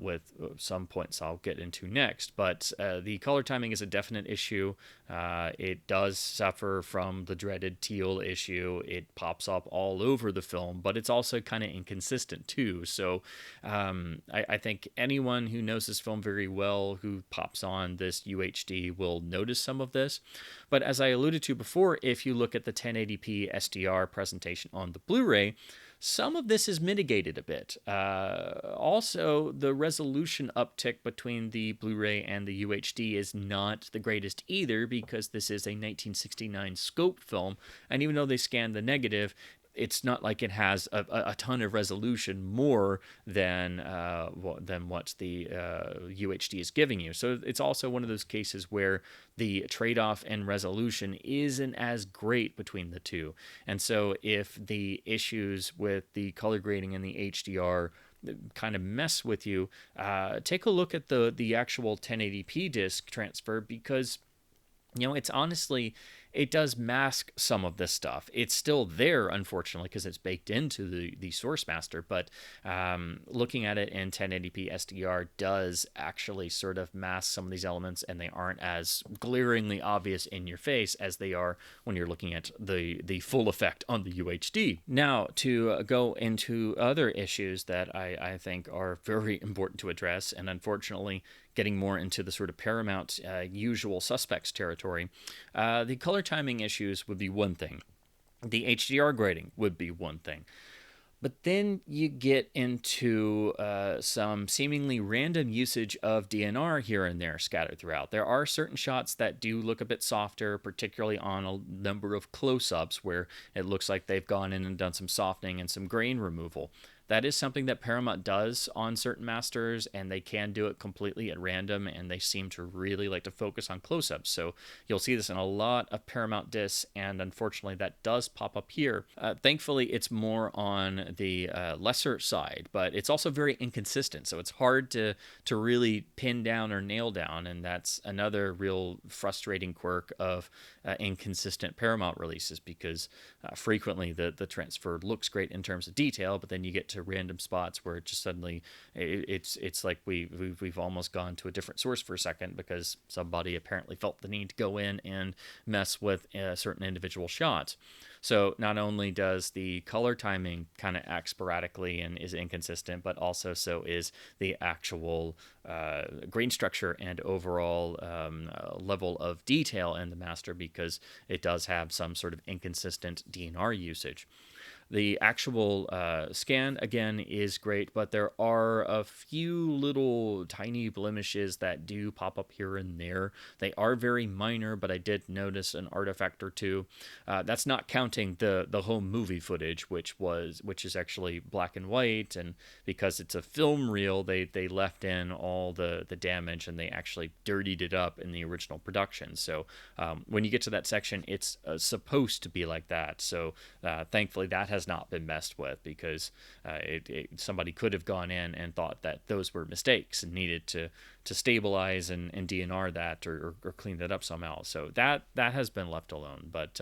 with some points I'll get into next. But the color timing is a definite issue. It does suffer from the dreaded teal issue. It pops up all over the film, but it's also kind of inconsistent too. So I think anyone who knows this film very well, who pops on this UHD, will notice some of this. But as I alluded to before, if you look at the 1080p SDR presentation on the Blu-ray, some of this is mitigated a bit. Also, the resolution uptick between the Blu-ray and the UHD is not the greatest either, because this is a 1969 scope film, and even though they scanned the negative, it's not like it has a ton of resolution more than what the UHD is giving you. So it's also one of those cases where the trade-off in resolution isn't as great between the two. And so if the issues with the color grading and the HDR kind of mess with you, take a look at the actual 1080p disc transfer, because it's honestly, it does mask some of this stuff. It's still there, unfortunately, because it's baked into the source master, but looking at it in 1080p SDR does actually sort of mask some of these elements, and they aren't as glaringly obvious in your face as they are when you're looking at the full effect on the UHD. Now, to go into other issues that I think are very important to address, and unfortunately getting more into the sort of Paramount usual suspects territory, the color timing issues would be one thing. The HDR grading would be one thing. But then you get into some seemingly random usage of DNR here and there scattered throughout. There are certain shots that do look a bit softer, particularly on a number of close-ups where it looks like they've gone in and done some softening and some grain removal. That is something that Paramount does on certain masters, and they can do it completely at random, and they seem to really like to focus on close-ups. So you'll see this in a lot of Paramount discs, and unfortunately that does pop up here. Thankfully, it's more on the lesser side, but it's also very inconsistent, so it's hard to really pin down or nail down, and that's another real frustrating quirk of inconsistent Paramount releases, because frequently the transfer looks great in terms of detail, but then you get to random spots where it just suddenly it's like we've almost gone to a different source for a second, because somebody apparently felt the need to go in and mess with certain individual shots. So not only does the color timing kind of act sporadically and is inconsistent, but also so is the actual grain structure and overall level of detail in the master, because it does have some sort of inconsistent DNR usage. The actual scan, again, is great, but there are a few little tiny blemishes that do pop up here and there. They are very minor, but I did notice an artifact or two. That's not counting the home movie footage, which is actually black and white, and because it's a film reel, they left in all the damage, and they actually dirtied it up in the original production. So when you get to that section, it's supposed to be like that. So thankfully that has not been messed with, because somebody could have gone in and thought that those were mistakes and needed to stabilize and DNR that or clean that up somehow. So that has been left alone. But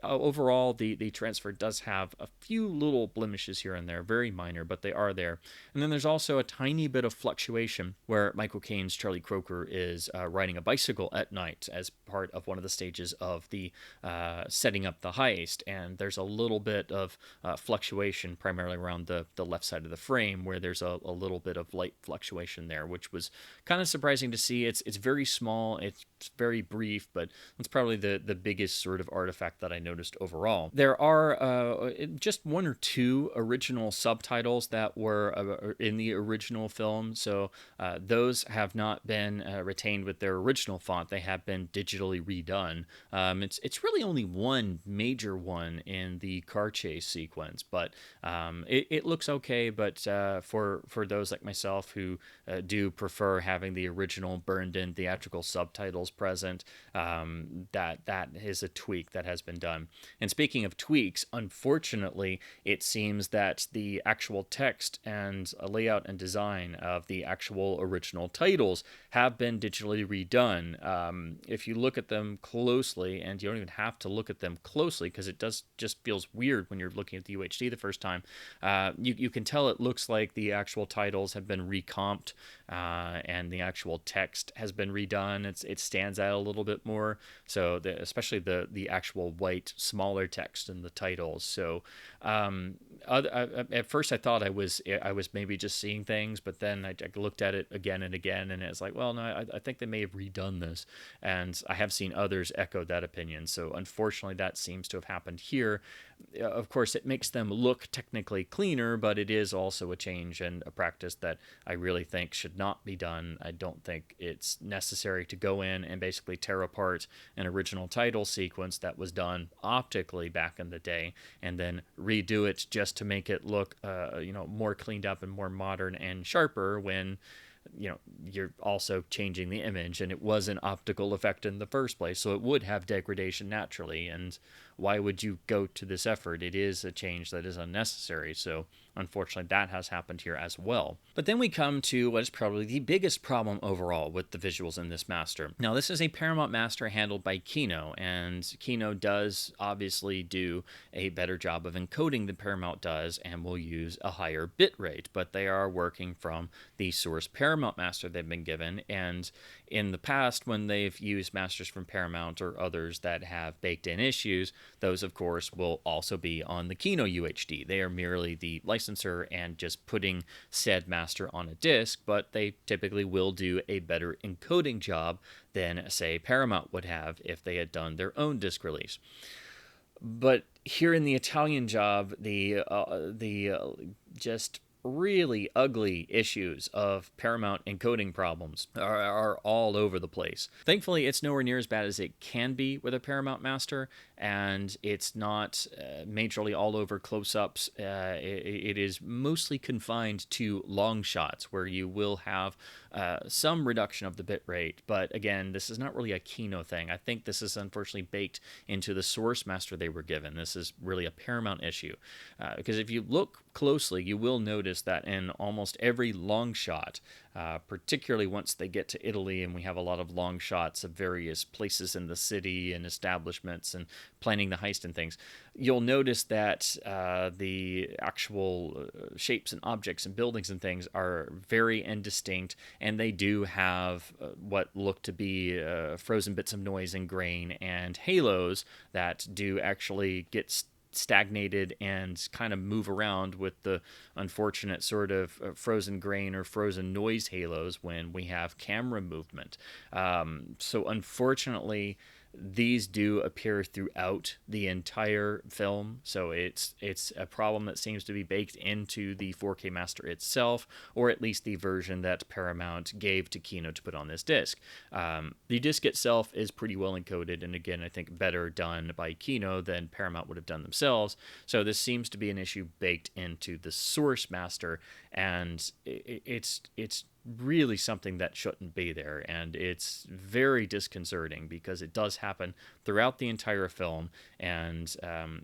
overall, the transfer does have a few little blemishes here and there, very minor, but they are there. And then there's also a tiny bit of fluctuation where Michael Caine's Charlie Croker is riding a bicycle at night as part of one of the stages of the setting up the heist, and there's a little bit of fluctuation primarily around the left side of the frame, where there's a little bit of light fluctuation there, which was kind of surprising to see. It's very small. It's very brief, but that's probably the biggest sort of artifact that I noticed overall. There are just one or two original subtitles that were in the original film, so those have not been retained with their original font. They have been digitally redone. It's really only one major one in the car chase sequence, but it looks okay. But for those like myself who do prefer having the original burned in theatrical subtitles present, that is a tweak that has been done. And speaking of tweaks, unfortunately, it seems that the actual text and layout and design of the actual original titles have been digitally redone. If you look at them closely, and you don't even have to look at them closely because it just feels weird when you're looking at the UHD the first time, you can tell it looks like the actual titles have been recomped, and the actual text has been redone. It stands out a little bit more, so especially the actual white smaller text in the titles. So at first I thought I was maybe just seeing things, but then I looked at it again and again, and it's like, well, no, I think they may have redone this, and I have seen others echo that opinion. So unfortunately, that seems to have happened here. Of course, it makes them look technically cleaner, but it is also a change and a practice that I really think should not be done. I don't think it's necessary to go in and basically tear apart an original title sequence that was done optically back in the day and then redo it just to make it look more cleaned up and more modern and sharper when you're also changing the image, and it was an optical effect in the first place, so it would have degradation naturally. And why would you go to this effort? It is a change that is unnecessary. So unfortunately, that has happened here as well. But then we come to what is probably the biggest problem overall with the visuals in this master. Now, this is a Paramount master handled by Kino, and Kino does obviously do a better job of encoding than Paramount does and will use a higher bit rate, but they are working from the source Paramount master they've been given. And in the past, when they've used masters from Paramount or others that have baked in issues, those, of course, will also be on the Kino UHD. They are merely the licensor and just putting said master on a disc, but they typically will do a better encoding job than, say, Paramount would have if they had done their own disc release. But here in the Italian job, the just really ugly issues of Paramount encoding problems are all over the place. Thankfully, it's nowhere near as bad as it can be with a Paramount master, and it's not majorly all over close-ups. It is mostly confined to long shots where you will have some reduction of the bit rate, but again, this is not really a Kino thing. I think this is unfortunately baked into the source master they were given. This is really a Paramount issue, because if you look closely, you will notice that in almost every long shot, particularly once they get to Italy and we have a lot of long shots of various places in the city and establishments and planning the heist and things, you'll notice that the actual shapes and objects and buildings and things are very indistinct, and they do have what look to be frozen bits of noise and grain and halos that do actually get stagnated and kind of move around with the unfortunate sort of frozen grain or frozen noise halos when we have camera movement. So unfortunately, these do appear throughout the entire film, so it's a problem that seems to be baked into the 4K master itself, or at least the version that Paramount gave to Kino to put on this disc. The disc itself is pretty well encoded, and again, I think better done by Kino than Paramount would have done themselves, so this seems to be an issue baked into the source master, and it's really something that shouldn't be there, and it's very disconcerting because it does happen throughout the entire film. And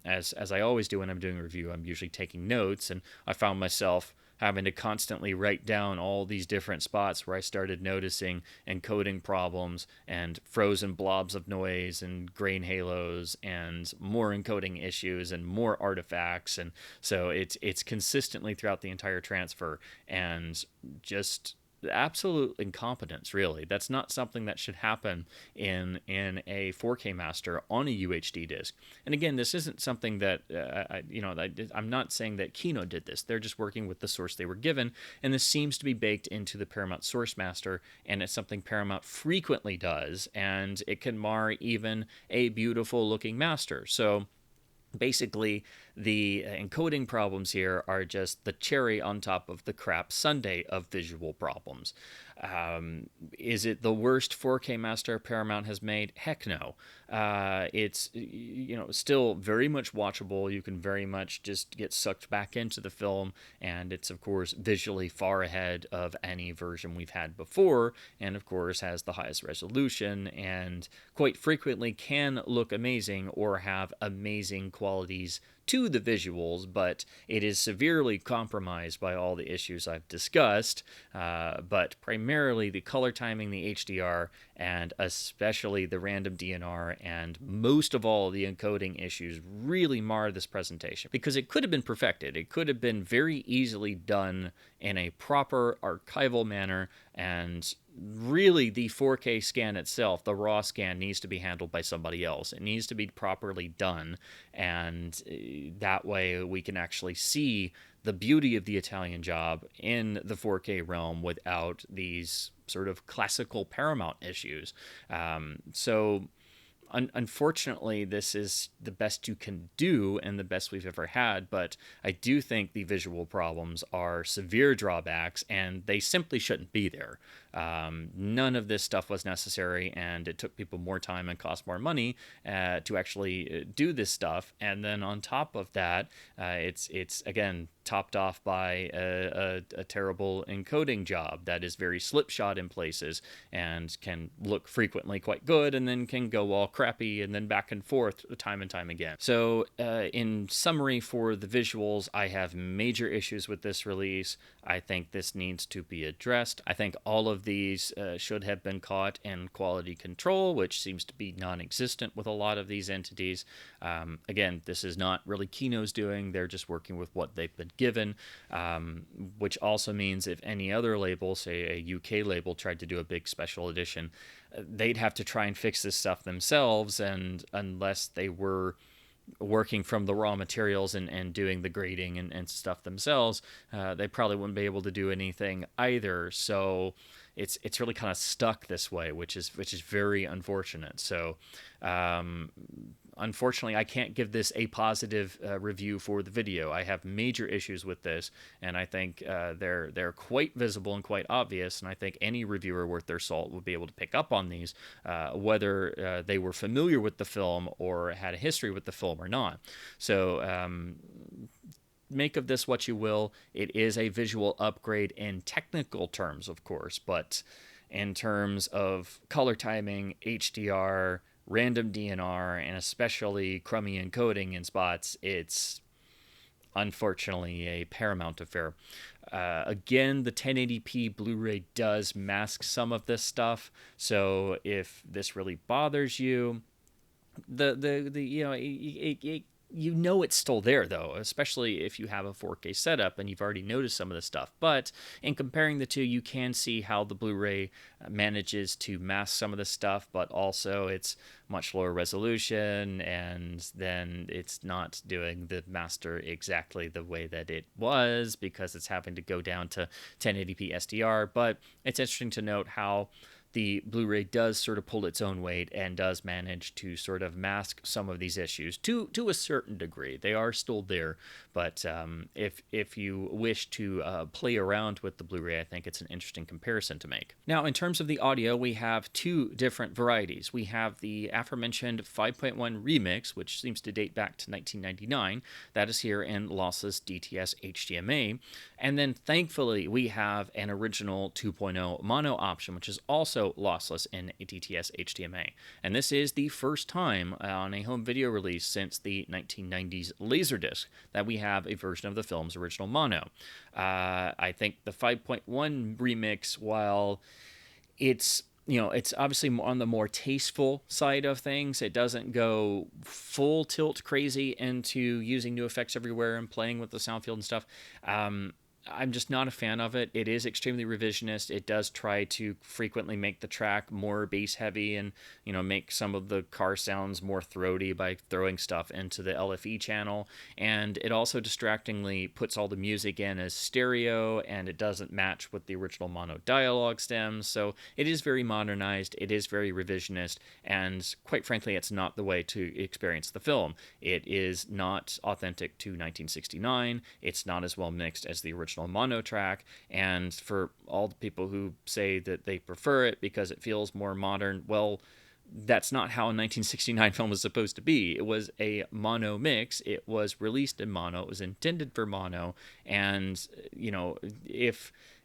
as I always do when I'm doing a review, I'm usually taking notes, and I found myself having to constantly write down all these different spots where I started noticing encoding problems and frozen blobs of noise and grain halos and more encoding issues and more artifacts. And so it's consistently throughout the entire transfer, and just absolute incompetence, really. That's not something that should happen in a 4K master on a UHD disc. And again, this isn't something that I'm not saying that Kino did this. They're just working with the source they were given, and this seems to be baked into the Paramount source master, and it's something Paramount frequently does, and it can mar even a beautiful looking master. So basically, the encoding problems here are just the cherry on top of the crap sundae of visual problems. Is it the worst 4K master Paramount has made? Heck no. It's still very much watchable. You can very much just get sucked back into the film, and it's of course visually far ahead of any version we've had before, and of course has the highest resolution, and quite frequently can look amazing or have amazing qualities to the visuals, but it is severely compromised by all the issues I've discussed, but primarily the color timing, the HDR, and especially the random DNR, and most of all the encoding issues really mar this presentation, because it could have been perfected. It could have been very easily done in a proper archival manner, and really the 4K scan itself, the raw scan, needs to be handled by somebody else. It needs to be properly done, and that way we can actually see the beauty of the Italian job in the 4K realm without these sort of classical Paramount issues. Unfortunately, this is the best you can do and the best we've ever had, but I do think the visual problems are severe drawbacks, and they simply shouldn't be there. None of this stuff was necessary, and it took people more time and cost more money to actually do this stuff. And then on top of that, it's again topped off by a terrible encoding job that is very slipshod in places and can look frequently quite good, and then can go all crappy and then back and forth time and time again. So in summary, for the visuals, I have major issues with this release. I think this needs to be addressed. I think all of these should have been caught in quality control, which seems to be non-existent with a lot of these entities. Again, this is not really Kino's doing. They're just working with what they've been given, which also means if any other label, say a UK label, tried to do a big special edition, they'd have to try and fix this stuff themselves, and unless they were working from the raw materials and doing the grading and stuff themselves, they probably wouldn't be able to do anything either. So it's really kind of stuck this way, which is very unfortunate. So unfortunately, I can't give this a positive review for the video. I have major issues with this, and I think they're quite visible and quite obvious, and I think any reviewer worth their salt would be able to pick up on these, whether they were familiar with the film or had a history with the film or not. So make of this what you will. It is a visual upgrade in technical terms, of course, but in terms of color timing, HDR, random DNR, and especially crummy encoding in spots, it's unfortunately a Paramount affair. Again, the 1080p Blu-ray does mask some of this stuff, so if this really bothers you, it's still there, though, especially if you have a 4K setup and you've already noticed some of this stuff. But in comparing the two, you can see how the Blu-ray manages to mask some of this stuff, but also it's much lower resolution, and then it's not doing the master exactly the way that it was because it's having to go down to 1080p SDR. But it's interesting to note how the Blu-ray does sort of pull its own weight and does manage to sort of mask some of these issues to a certain degree. They are still there, but if you wish to play around with the Blu-ray, I think it's an interesting comparison to make. Now, in terms of the audio, we have two different varieties. We have the aforementioned 5.1 remix, which seems to date back to 1999. That is here in lossless DTS HDMA. And then, thankfully, we have an original 2.0 mono option, which is also lossless in DTS HDMA. And this is the first time on a home video release since the 1990s Laserdisc that we have a version of the film's original mono. I think the 5.1 remix, while it's obviously on the more tasteful side of things, it doesn't go full tilt crazy into using new effects everywhere and playing with the sound field and stuff. I'm just not a fan of it. It is extremely revisionist. It does try to frequently make the track more bass heavy and, make some of the car sounds more throaty by throwing stuff into the LFE channel. And it also distractingly puts all the music in as stereo, and it doesn't match with the original mono dialogue stems. So it is very modernized. It is very revisionist. And quite frankly, it's not the way to experience the film. It is not authentic to 1969. It's not as well mixed as the original mono track. And for all the people who say that they prefer it because it feels more modern, well, that's not how a 1969 film was supposed to be. It was a mono mix. It was released in mono. It was intended for mono. And,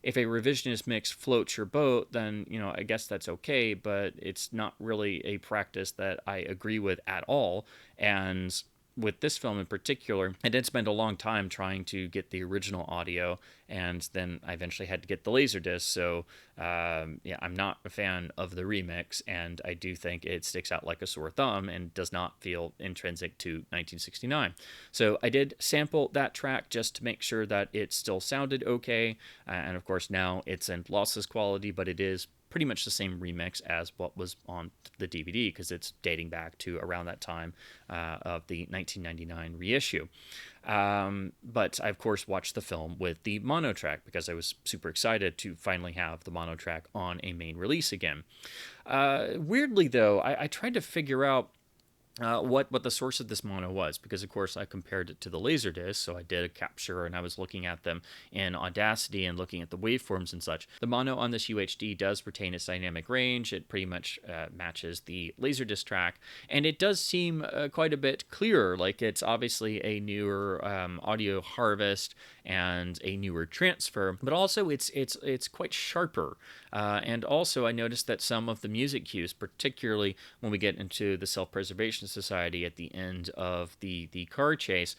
if a revisionist mix floats your boat, then, I guess that's okay, but it's not really a practice that I agree with at all. And with this film in particular, I did spend a long time trying to get the original audio, and then I eventually had to get the Laserdisc. So, I'm not a fan of the remix, and I do think it sticks out like a sore thumb and does not feel intrinsic to 1969. So I did sample that track just to make sure that it still sounded okay, and of course now it's in lossless quality, but it is pretty much the same remix as what was on the DVD because it's dating back to around that time of the 1999 reissue. But I, of course, watched the film with the mono track because I was super excited to finally have the mono track on a main release again. Weirdly, though, I tried to figure out what the source of this mono was, because of course I compared it to the Laserdisc, so I did a capture and I was looking at them in Audacity and looking at the waveforms and such. The mono on this UHD does retain its dynamic range. It pretty much matches the Laserdisc track, and it does seem quite a bit clearer, like it's obviously a newer audio harvest and a newer transfer, but also it's quite sharper. And also I noticed that some of the music cues, particularly when we get into the Self-Preservation Society at the end of the car chase,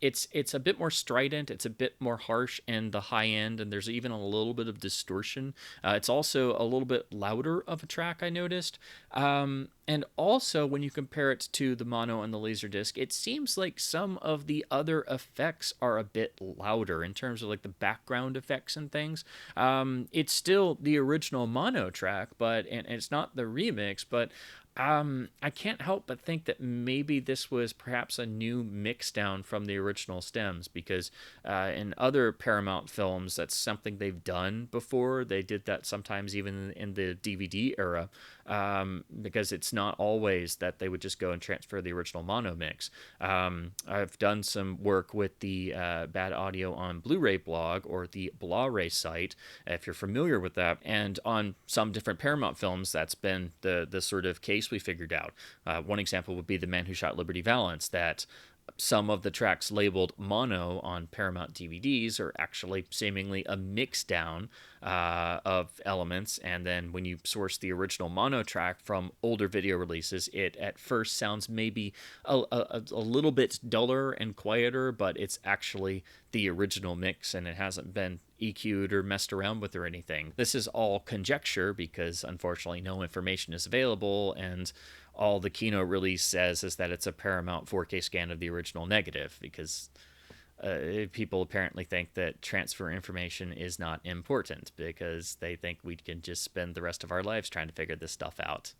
it's a bit more strident, it's a bit more harsh in the high end, and there's even a little bit of distortion. It's also a little bit louder of a track, I noticed. And also, when you compare it to the mono and the Laserdisc, it seems like some of the other effects are a bit louder in terms of like the background effects and things. It's still the original mono track, and it's not the remix, but I can't help but think that maybe this was perhaps a new mix down from the original stems, because in other Paramount films, that's something they've done before. They did that sometimes even in the DVD era, because it's not always that they would just go and transfer the original mono mix. I've done some work with the Bad Audio on Blu-ray blog, or the Blu-ray site, if you're familiar with that. And on some different Paramount films, that's been the sort of case we figured out. One example would be The Man Who Shot Liberty Valance, that some of the tracks labeled mono on Paramount DVDs are actually seemingly a mix down of elements, and then when you source the original mono track from older video releases, it at first sounds maybe a little bit duller and quieter, but it's actually the original mix, and it hasn't been EQ'd or messed around with or anything. This is all conjecture because unfortunately no information is available, and all the Kino release says is that it's a Paramount 4K scan of the original negative, because people apparently think that transfer information is not important because they think we can just spend the rest of our lives trying to figure this stuff out.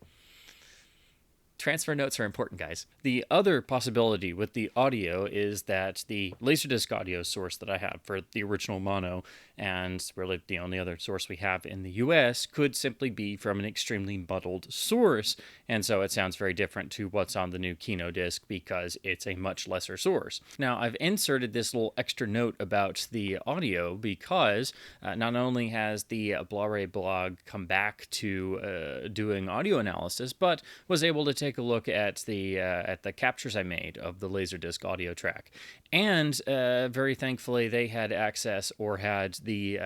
Transfer notes are important, guys. The other possibility with the audio is that the Laserdisc audio source that I have for the original mono, and really the only other source we have in the US, could simply be from an extremely muddled source, and so it sounds very different to what's on the new Kino disc because it's a much lesser source. Now, I've inserted this little extra note about the audio because not only has the Blu-ray blog come back to doing audio analysis, but was able to take a look at the captures I made of the Laserdisc audio track. And very thankfully, they had access or had the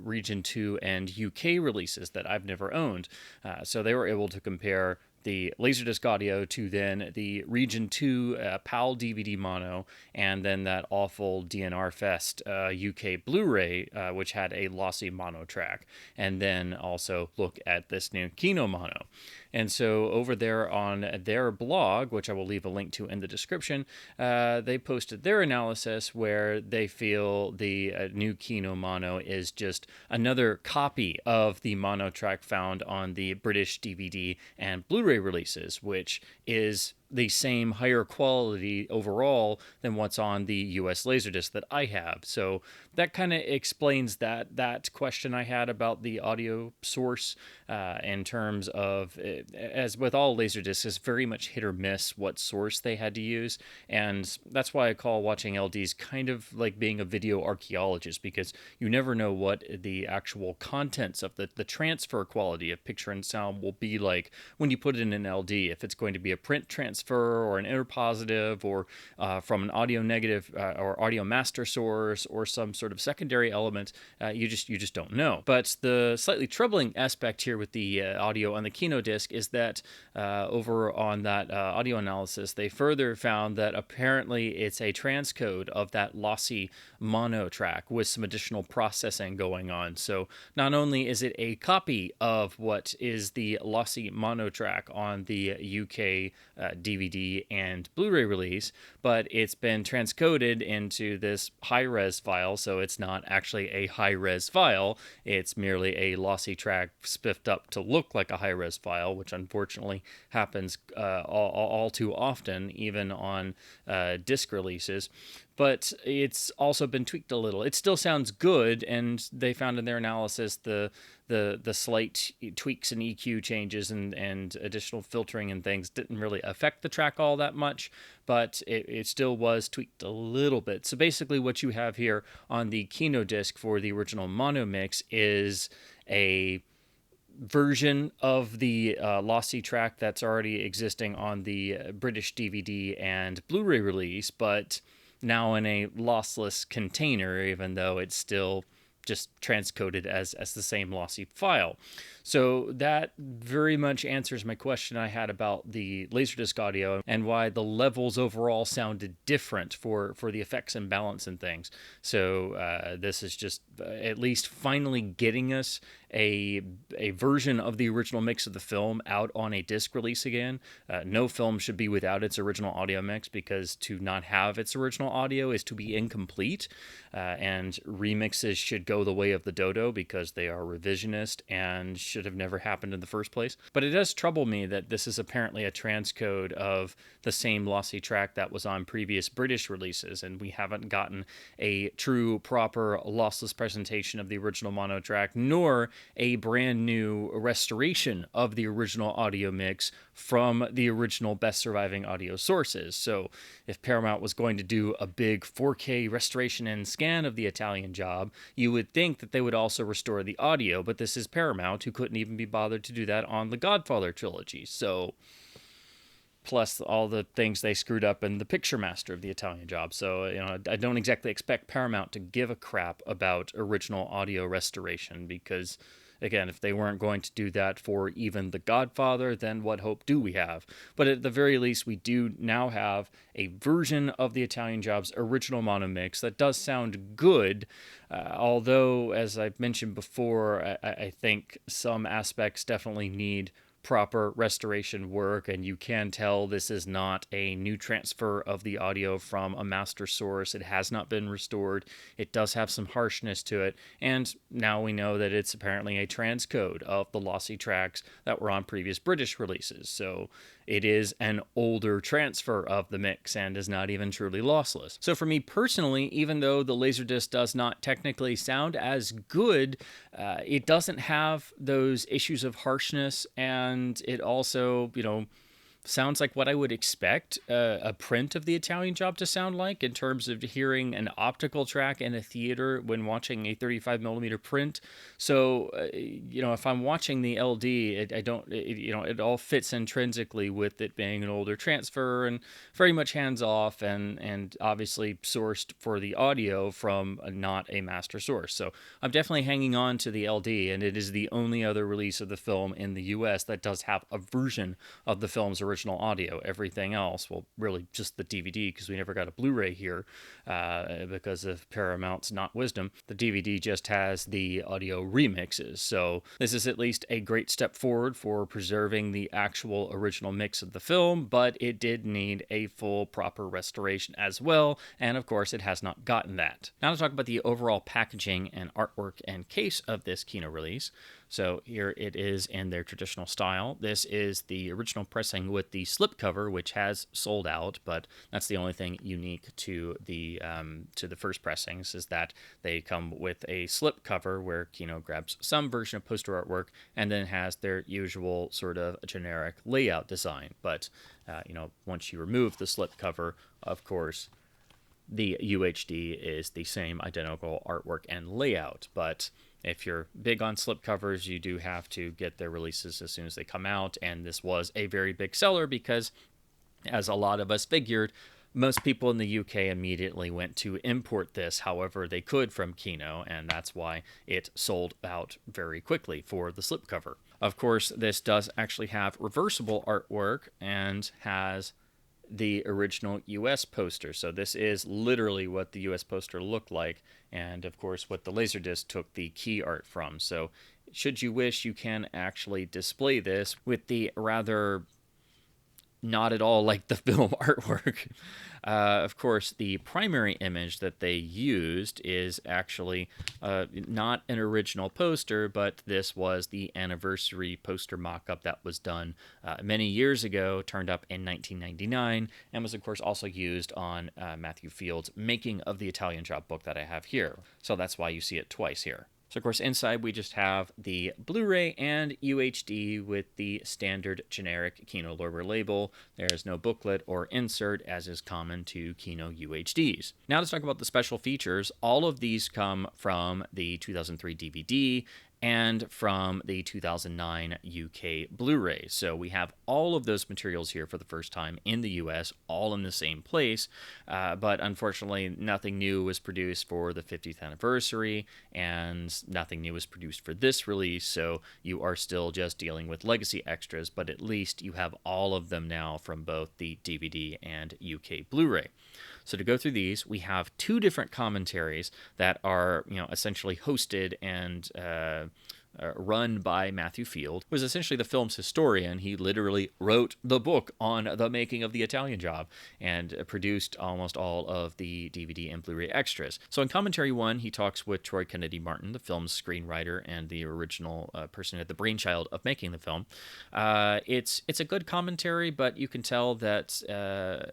Region 2 and UK releases that I've never owned. So they were able to compare the Laserdisc audio to then the Region 2 PAL DVD mono, and then that awful DNR Fest UK Blu-ray, which had a lossy mono track, and then also look at this new Kino mono. And so over there on their blog, which I will leave a link to in the description, they posted their analysis where they feel the new Kino mono is just another copy of the mono track found on the British DVD and Blu-ray releases, which is the same higher quality overall than what's on the US Laserdisc that I have. So that kind of explains that question I had about the audio source in terms of, as with all Laserdiscs, it's very much hit or miss what source they had to use. And that's why I call watching LDs kind of like being a video archaeologist, because you never know what the actual contents of the transfer quality of picture and sound will be like when you put it in an LD. If it's going to be a print transfer or an interpositive or from an audio negative or audio master source or some sort of secondary element, you just don't know. But the slightly troubling aspect here with the audio on the Kino disc is that over on that audio analysis, they further found that apparently it's a transcode of that lossy mono track with some additional processing going on. So not only is it a copy of what is the lossy mono track on the UK DVD and Blu-ray release, but it's been transcoded into this high-res file, so it's not actually a high-res file. It's merely a lossy track spiffed up to look like a high-res file, which unfortunately happens all too often, even on disc releases. But it's also been tweaked a little. It still sounds good, and they found in their analysis the slight tweaks and EQ changes and additional filtering and things didn't really affect the track all that much, but it still was tweaked a little bit. So basically what you have here on the Kino disc for the original mono mix is a version of the lossy track that's already existing on the British DVD and Blu-ray release, but now in a lossless container, even though it's still just transcoded as the same lossy file. So that very much answers my question I had about the Laserdisc audio and why the levels overall sounded different for the effects and balance and things. So this is just at least finally getting us a version of the original mix of the film out on a disc release again. No film should be without its original audio mix, because to not have its original audio is to be incomplete, and remixes should go the way of the dodo because they are revisionist and should have never happened in the first place. But it does trouble me that this is apparently a transcode of the same lossy track that was on previous British releases, and we haven't gotten a true, proper, lossless presentation of the original mono track, nor a brand new restoration of the original audio mix from the original best surviving audio sources. So if Paramount was going to do a big 4K restoration and scan of the Italian job, you would think that they would also restore the audio, but this is Paramount, who couldn't even be bothered to do that on the Godfather trilogy. So plus all the things they screwed up in the picture master of the Italian job. So, I don't exactly expect Paramount to give a crap about original audio restoration, because again, if they weren't going to do that for even The Godfather, then what hope do we have? But at the very least, we do now have a version of the Italian Job's original mono mix that does sound good, although, as I've mentioned before, I think some aspects definitely need proper restoration work, and you can tell this is not a new transfer of the audio from a master source. It has not been restored. It does have some harshness to it, and now we know that it's apparently a transcode of the lossy tracks that were on previous British releases. So it is an older transfer of the mix and is not even truly lossless. So for me personally, even though the Laserdisc does not technically sound as good, it doesn't have those issues of harshness, and it also, sounds like what I would expect a print of the Italian Job to sound like in terms of hearing an optical track in a theater when watching a 35 millimeter print. So, if I'm watching the LD, it all fits intrinsically with it being an older transfer and very much hands off and obviously sourced for the audio from not a master source. So I'm definitely hanging on to the LD, and it is the only other release of the film in the US that does have a version of the film's original audio. Everything else, well, really just the DVD, because we never got a Blu-ray here because of Paramount's not wisdom. The DVD just has the audio remixes. So this is at least a great step forward for preserving the actual original mix of the film, but it did need a full proper restoration as well, and of course it has not gotten that. Now to talk about the overall packaging and artwork and case of this Kino release. So here it is in their traditional style. This is the original pressing with the slipcover, which has sold out, but that's the only thing unique to the first pressings, is that they come with a slipcover where Kino grabs some version of poster artwork and then has their usual sort of generic layout design. But once you remove the slipcover, of course, the UHD is the same identical artwork and layout. But if you're big on slipcovers, you do have to get their releases as soon as they come out. And this was a very big seller because, as a lot of us figured, most people in the UK immediately went to import this however they could from Kino, and that's why it sold out very quickly for the slipcover. Of course, this does actually have reversible artwork and has the original US poster. So this is literally what the US poster looked like, and of course what the Laserdisc took the key art from. So should you wish, you can actually display this with the rather not at all like the film artwork. Of course, the primary image that they used is actually not an original poster, but this was the anniversary poster mock-up that was done many years ago, turned up in 1999, and was, of course, also used on Matthew Field's Making of the Italian Job book that I have here. So that's why you see it twice here. So, of course, inside we just have the Blu-ray and UHD with the standard generic Kino Lorber label. There's no booklet or insert, as is common to Kino UHDs. Now let's talk about the special features. All of these come from the 2003 DVD and from the 2009 UK Blu-ray. So we have all of those materials here for the first time in the US, all in the same place, but unfortunately nothing new was produced for the 50th anniversary, and nothing new was produced for this release, so you are still just dealing with legacy extras, but at least you have all of them now from both the DVD and UK Blu-ray. So to go through these, we have two different commentaries that are, essentially hosted and run by Matthew Field, who is essentially the film's historian. He literally wrote the book on the making of the Italian Job and produced almost all of the DVD and Blu-ray extras. So in commentary one, he talks with Troy Kennedy Martin, the film's screenwriter and the original person at the brainchild of making the film. It's a good commentary, but you can tell that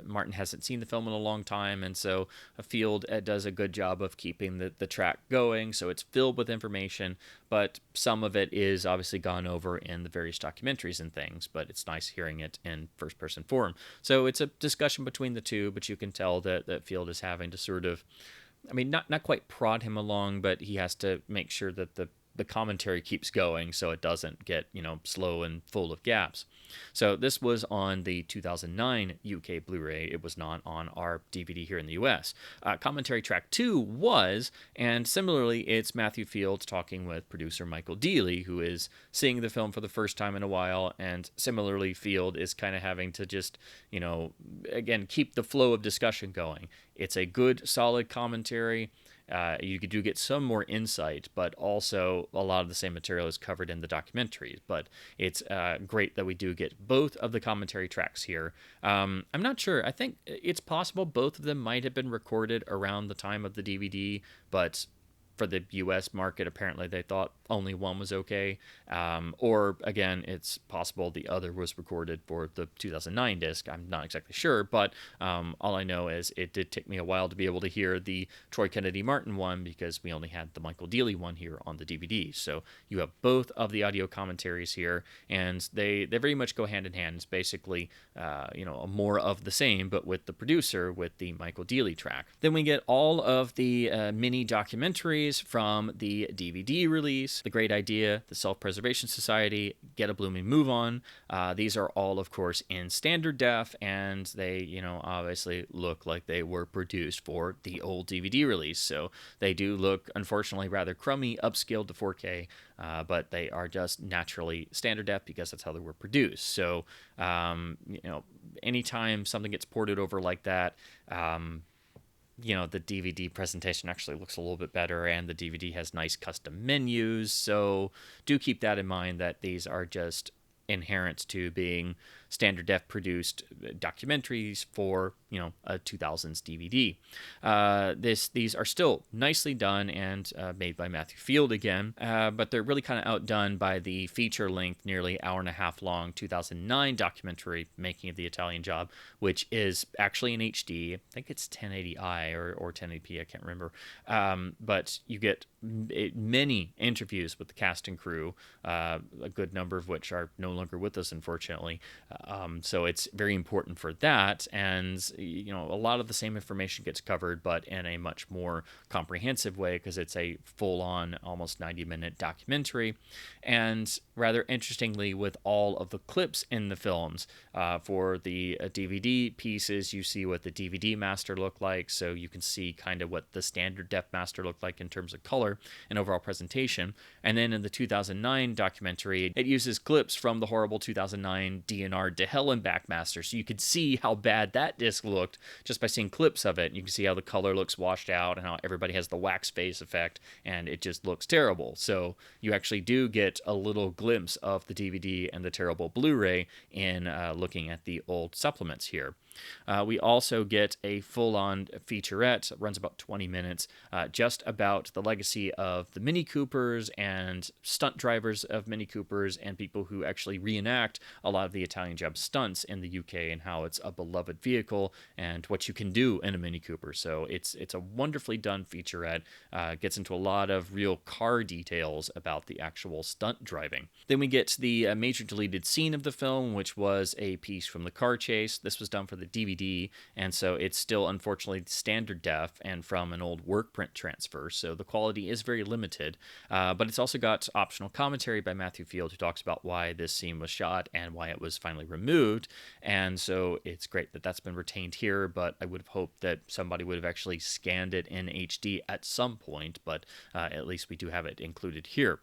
Martin hasn't seen the film in a long time, and so Field does a good job of keeping the track going, so it's filled with information, but some of it is obviously gone over in the various documentaries and things, but it's nice hearing it in first-person form. So it's a discussion between the two, but you can tell that Field is having to sort of, not quite prod him along, but he has to make sure that the commentary keeps going so it doesn't get, slow and full of gaps. So this was on the 2009 UK Blu-ray. It was not on our DVD here in the US. Commentary track 2 was, and similarly, it's Matthew Field talking with producer Michael Dealey, who is seeing the film for the first time in a while, and similarly, Field is kind of having to just, again, keep the flow of discussion going. It's a good, solid commentary. You do get some more insight, but also a lot of the same material is covered in the documentaries. But it's great that we do get both of the commentary tracks here. I'm not sure. I think it's possible both of them might have been recorded around the time of the DVD, but for the US market, apparently they thought only one was okay. Or again, it's possible the other was recorded for the 2009 disc. I'm not exactly sure, but all I know is it did take me a while to be able to hear the Troy Kennedy Martin one because we only had the Michael Dealey one here on the DVD. So you have both of the audio commentaries here, and they very much go hand in hand. It's basically more of the same, but with the producer with the Michael Dealey track. Then we get all of the mini documentaries from the DVD release, The Great Idea, The Self-Preservation Society, Get a Blooming Move On. These are all, of course, in standard def, and they, obviously look like they were produced for the old DVD release. So they do look, unfortunately, rather crummy, upscaled to 4K, but they are just naturally standard def because that's how they were produced. So, anytime something gets ported over like that, the DVD presentation actually looks a little bit better, and the DVD has nice custom menus. So do keep that in mind, that these are just inherent to being standard def produced documentaries for a 2000s DVD. These are still nicely done and made by Matthew Field again, but they're really kind of outdone by the feature length, nearly hour and a half long 2009 documentary, Making of the Italian Job, which is actually in HD. I think it's 1080i or 1080p, I can't remember. But you get many interviews with the cast and crew, a good number of which are no longer with us, unfortunately. So it's very important for that, and a lot of the same information gets covered, but in a much more comprehensive way, because it's a full-on, almost 90-minute documentary. And rather interestingly, with all of the clips in the films, for the DVD pieces, you see what the DVD master looked like, so you can see kind of what the standard def master looked like in terms of color and overall presentation. And then in the 2009 documentary, it uses clips from the horrible 2009 DNR to Hell and Back master, so you could see how bad that disc looked just by seeing clips of it. You can see how the color looks washed out and how everybody has the wax face effect, and it just looks terrible. So you actually do get a little glimpse of the DVD and the terrible Blu-ray in looking at the old supplements here. We also get a full-on featurette, runs about 20 minutes, just about the legacy of the Mini Coopers and stunt drivers of Mini Coopers and people who actually reenact a lot of the Italian Job stunts in the UK, and how it's a beloved vehicle and what you can do in a Mini Cooper. So it's a wonderfully done featurette, gets into a lot of real car details about the actual stunt driving. Then we get the major deleted scene of the film, which was a piece from the car chase. This was done for the DVD, and so it's still unfortunately standard def and from an old work print transfer, so the quality is very limited, but it's also got optional commentary by Matthew Field, who talks about why this scene was shot and why it was finally removed. And so it's great that that's been retained here, but I would have hoped that somebody would have actually scanned it in HD at some point, but at least we do have it included here.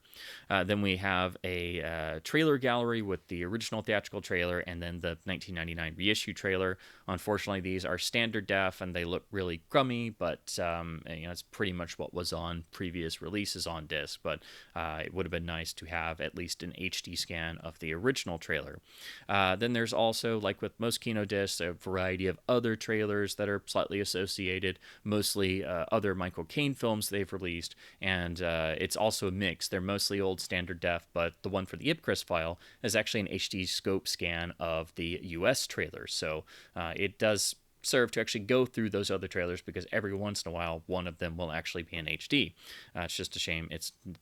Then we have a trailer gallery with the original theatrical trailer and then the 1999 reissue trailer. Unfortunately, these are standard def and they look really crummy, but it's pretty much what was on previous releases on disc. But it would have been nice to have at least an HD scan of the original trailer. Then there's also, like with most Kino discs, a variety of other trailers that are slightly associated, mostly other Michael Caine films they've released, and it's also a mix. They're mostly old standard def, but the one for the Ipcris file is actually an HD scope scan of the US trailer. So it does serve to actually go through those other trailers, because every once in a while one of them will actually be in HD. It's just a shame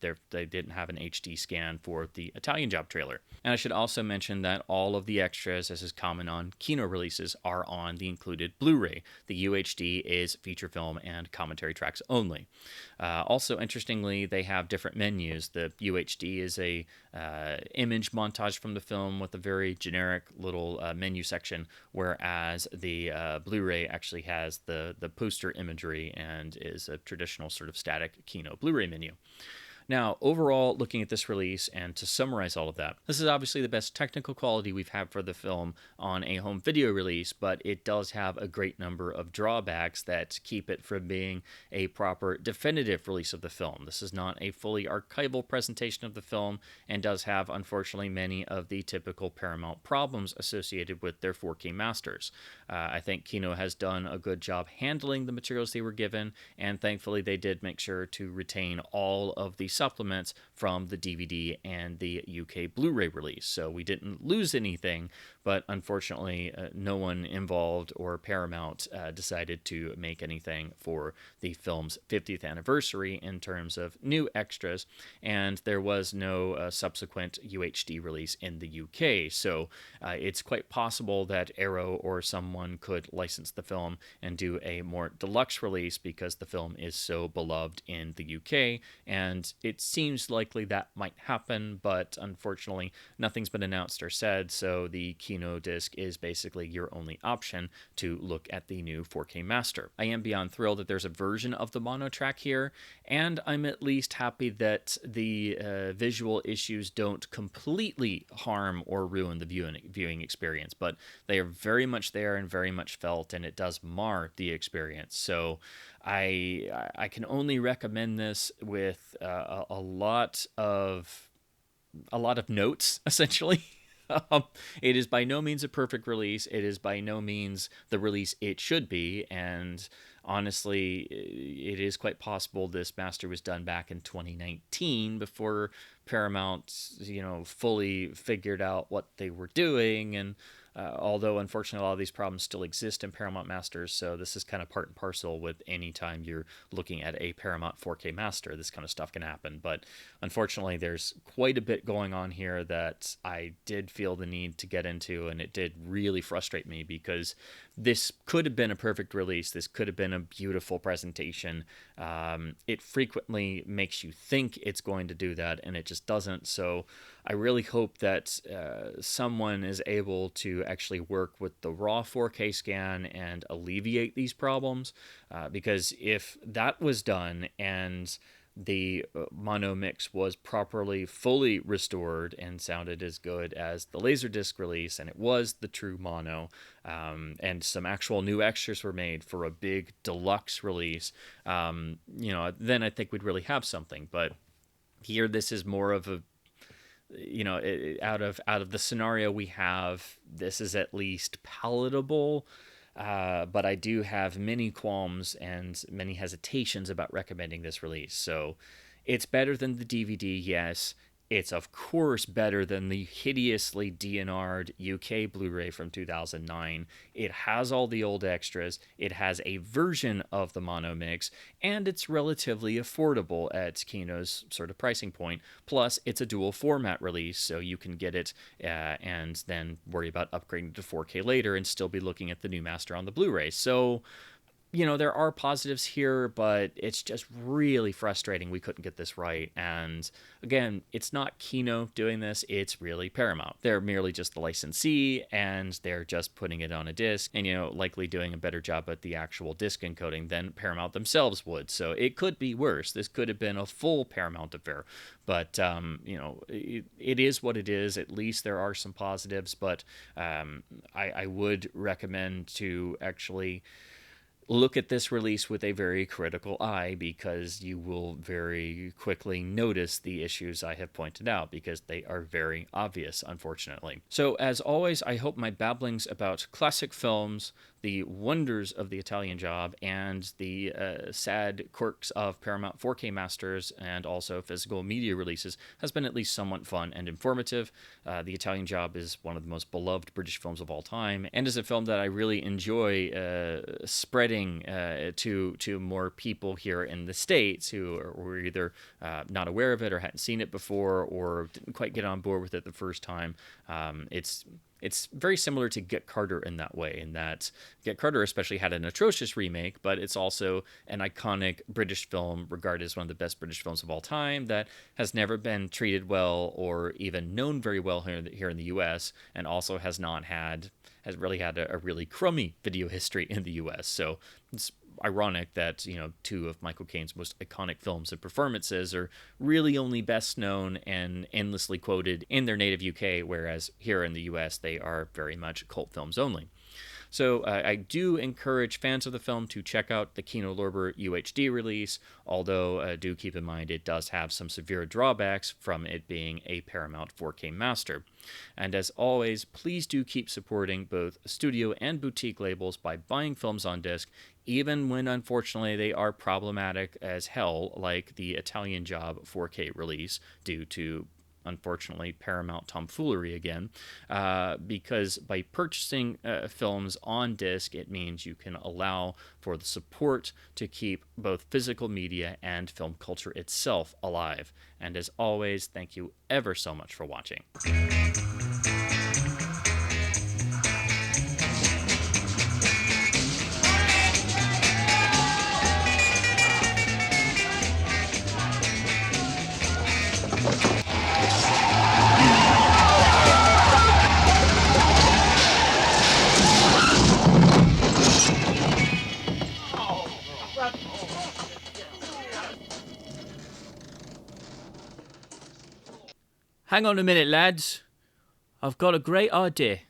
they didn't have an HD scan for the Italian Job trailer. And I should also mention that all of the extras, as is common on Kino releases, are on the included Blu-ray. The UHD is feature film and commentary tracks only. Also, interestingly, they have different menus. The UHD is a image montage from the film with a very generic little menu section, whereas the Blu-ray actually has the poster imagery and is a traditional sort of static Kino Blu-ray menu. Now, overall, looking at this release, and to summarize all of that, this is obviously the best technical quality we've had for the film on a home video release, but it does have a great number of drawbacks that keep it from being a proper definitive release of the film. This is not a fully archival presentation of the film, and does have, unfortunately, many of the typical Paramount problems associated with their 4K masters. I think Kino has done a good job handling the materials they were given, and thankfully they did make sure to retain all of the supplements from the DVD and the UK Blu-ray release. So we didn't lose anything, but unfortunately no one involved or Paramount decided to make anything for the film's 50th anniversary in terms of new extras, and there was no subsequent UHD release in the UK. So it's quite possible that Arrow or someone could license the film and do a more deluxe release because the film is so beloved in the UK, and it seems likely that might happen, but unfortunately nothing's been announced or said, so the Kino disc is basically your only option to look at the new 4K master. I am beyond thrilled that there's a version of the mono track here, and I'm at least happy that the visual issues don't completely harm or ruin the viewing experience, but they are very much there and very much felt, and it does mar the experience. So I can only recommend this with a lot of notes, essentially. It is by no means a perfect release. It is by no means the release it should be, and honestly, it is quite possible this master was done back in 2019 before Paramount, fully figured out what they were doing, and although unfortunately a lot of these problems still exist in Paramount Masters, so this is kind of part and parcel with any time you're looking at a Paramount 4K master, this kind of stuff can happen. But unfortunately there's quite a bit going on here that I did feel the need to get into, and it did really frustrate me because this could have been a perfect release. This could have been a beautiful presentation. It frequently makes you think it's going to do that, and it just doesn't. So I really hope that someone is able to actually work with the raw 4K scan and alleviate these problems, because if that was done and the mono mix was properly fully restored and sounded as good as the Laserdisc release, and it was the true mono, and some actual new extras were made for a big deluxe release, then I think we'd really have something. But here, this is more of a, out of the scenario we have, this is at least palatable. But I do have many qualms and many hesitations about recommending this release. So it's better than the DVD, yes. It's, of course, better than the hideously DNR'd UK Blu-ray from 2009. It has all the old extras. It has a version of the mono mix, and it's relatively affordable at Kino's sort of pricing point. Plus, it's a dual format release, so you can get it and then worry about upgrading to 4K later and still be looking at the new master on the Blu-ray. So, there are positives here, but it's just really frustrating we couldn't get this right. And again, it's not Kino doing this, it's really Paramount. They're merely just the licensee, and they're just putting it on a disc and, likely doing a better job at the actual disc encoding than Paramount themselves would. So it could be worse. This could have been a full Paramount affair. But, it is what it is. At least there are some positives, but I would recommend to actually look at this release with a very critical eye, because you will very quickly notice the issues I have pointed out, because they are very obvious, unfortunately. So, as always, I hope my babblings about classic films, the wonders of the Italian job, and the sad quirks of Paramount 4K masters and also physical media releases has been at least somewhat fun and informative. The Italian Job is one of the most beloved British films of all time, and is a film that I really enjoy spreading to more people here in the States who were either not aware of it or hadn't seen it before or didn't quite get on board with it the first time. It's very similar to Get Carter in that way, in that Get Carter especially had an atrocious remake, but it's also an iconic British film, regarded as one of the best British films of all time, that has never been treated well or even known very well here in the US, and also has really had a really crummy video history in the US. So it's ironic that, two of Michael Caine's most iconic films and performances are really only best known and endlessly quoted in their native UK, whereas here in the US they are very much cult films only. So I do encourage fans of the film to check out the Kino Lorber UHD release, although do keep in mind it does have some severe drawbacks from it being a Paramount 4K master. And as always, please do keep supporting both studio and boutique labels by buying films on disc, even when unfortunately they are problematic as hell, like the Italian Job 4K release due to, unfortunately, Paramount tomfoolery again, because by purchasing films on disc, it means you can allow for the support to keep both physical media and film culture itself alive. And as always, thank you ever so much for watching. Hang on a minute, lads. I've got a great idea.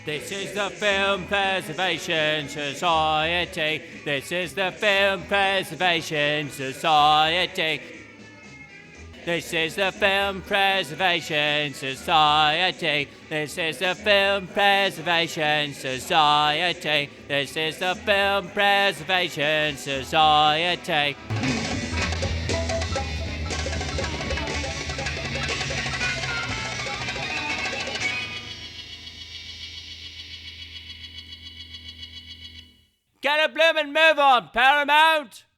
This is the Film Preservation Society. This is the Film Preservation Society. This is the Film Preservation Society. This is the Film Preservation Society. This is the Film Preservation Society. Get a bloomin' move on, Paramount!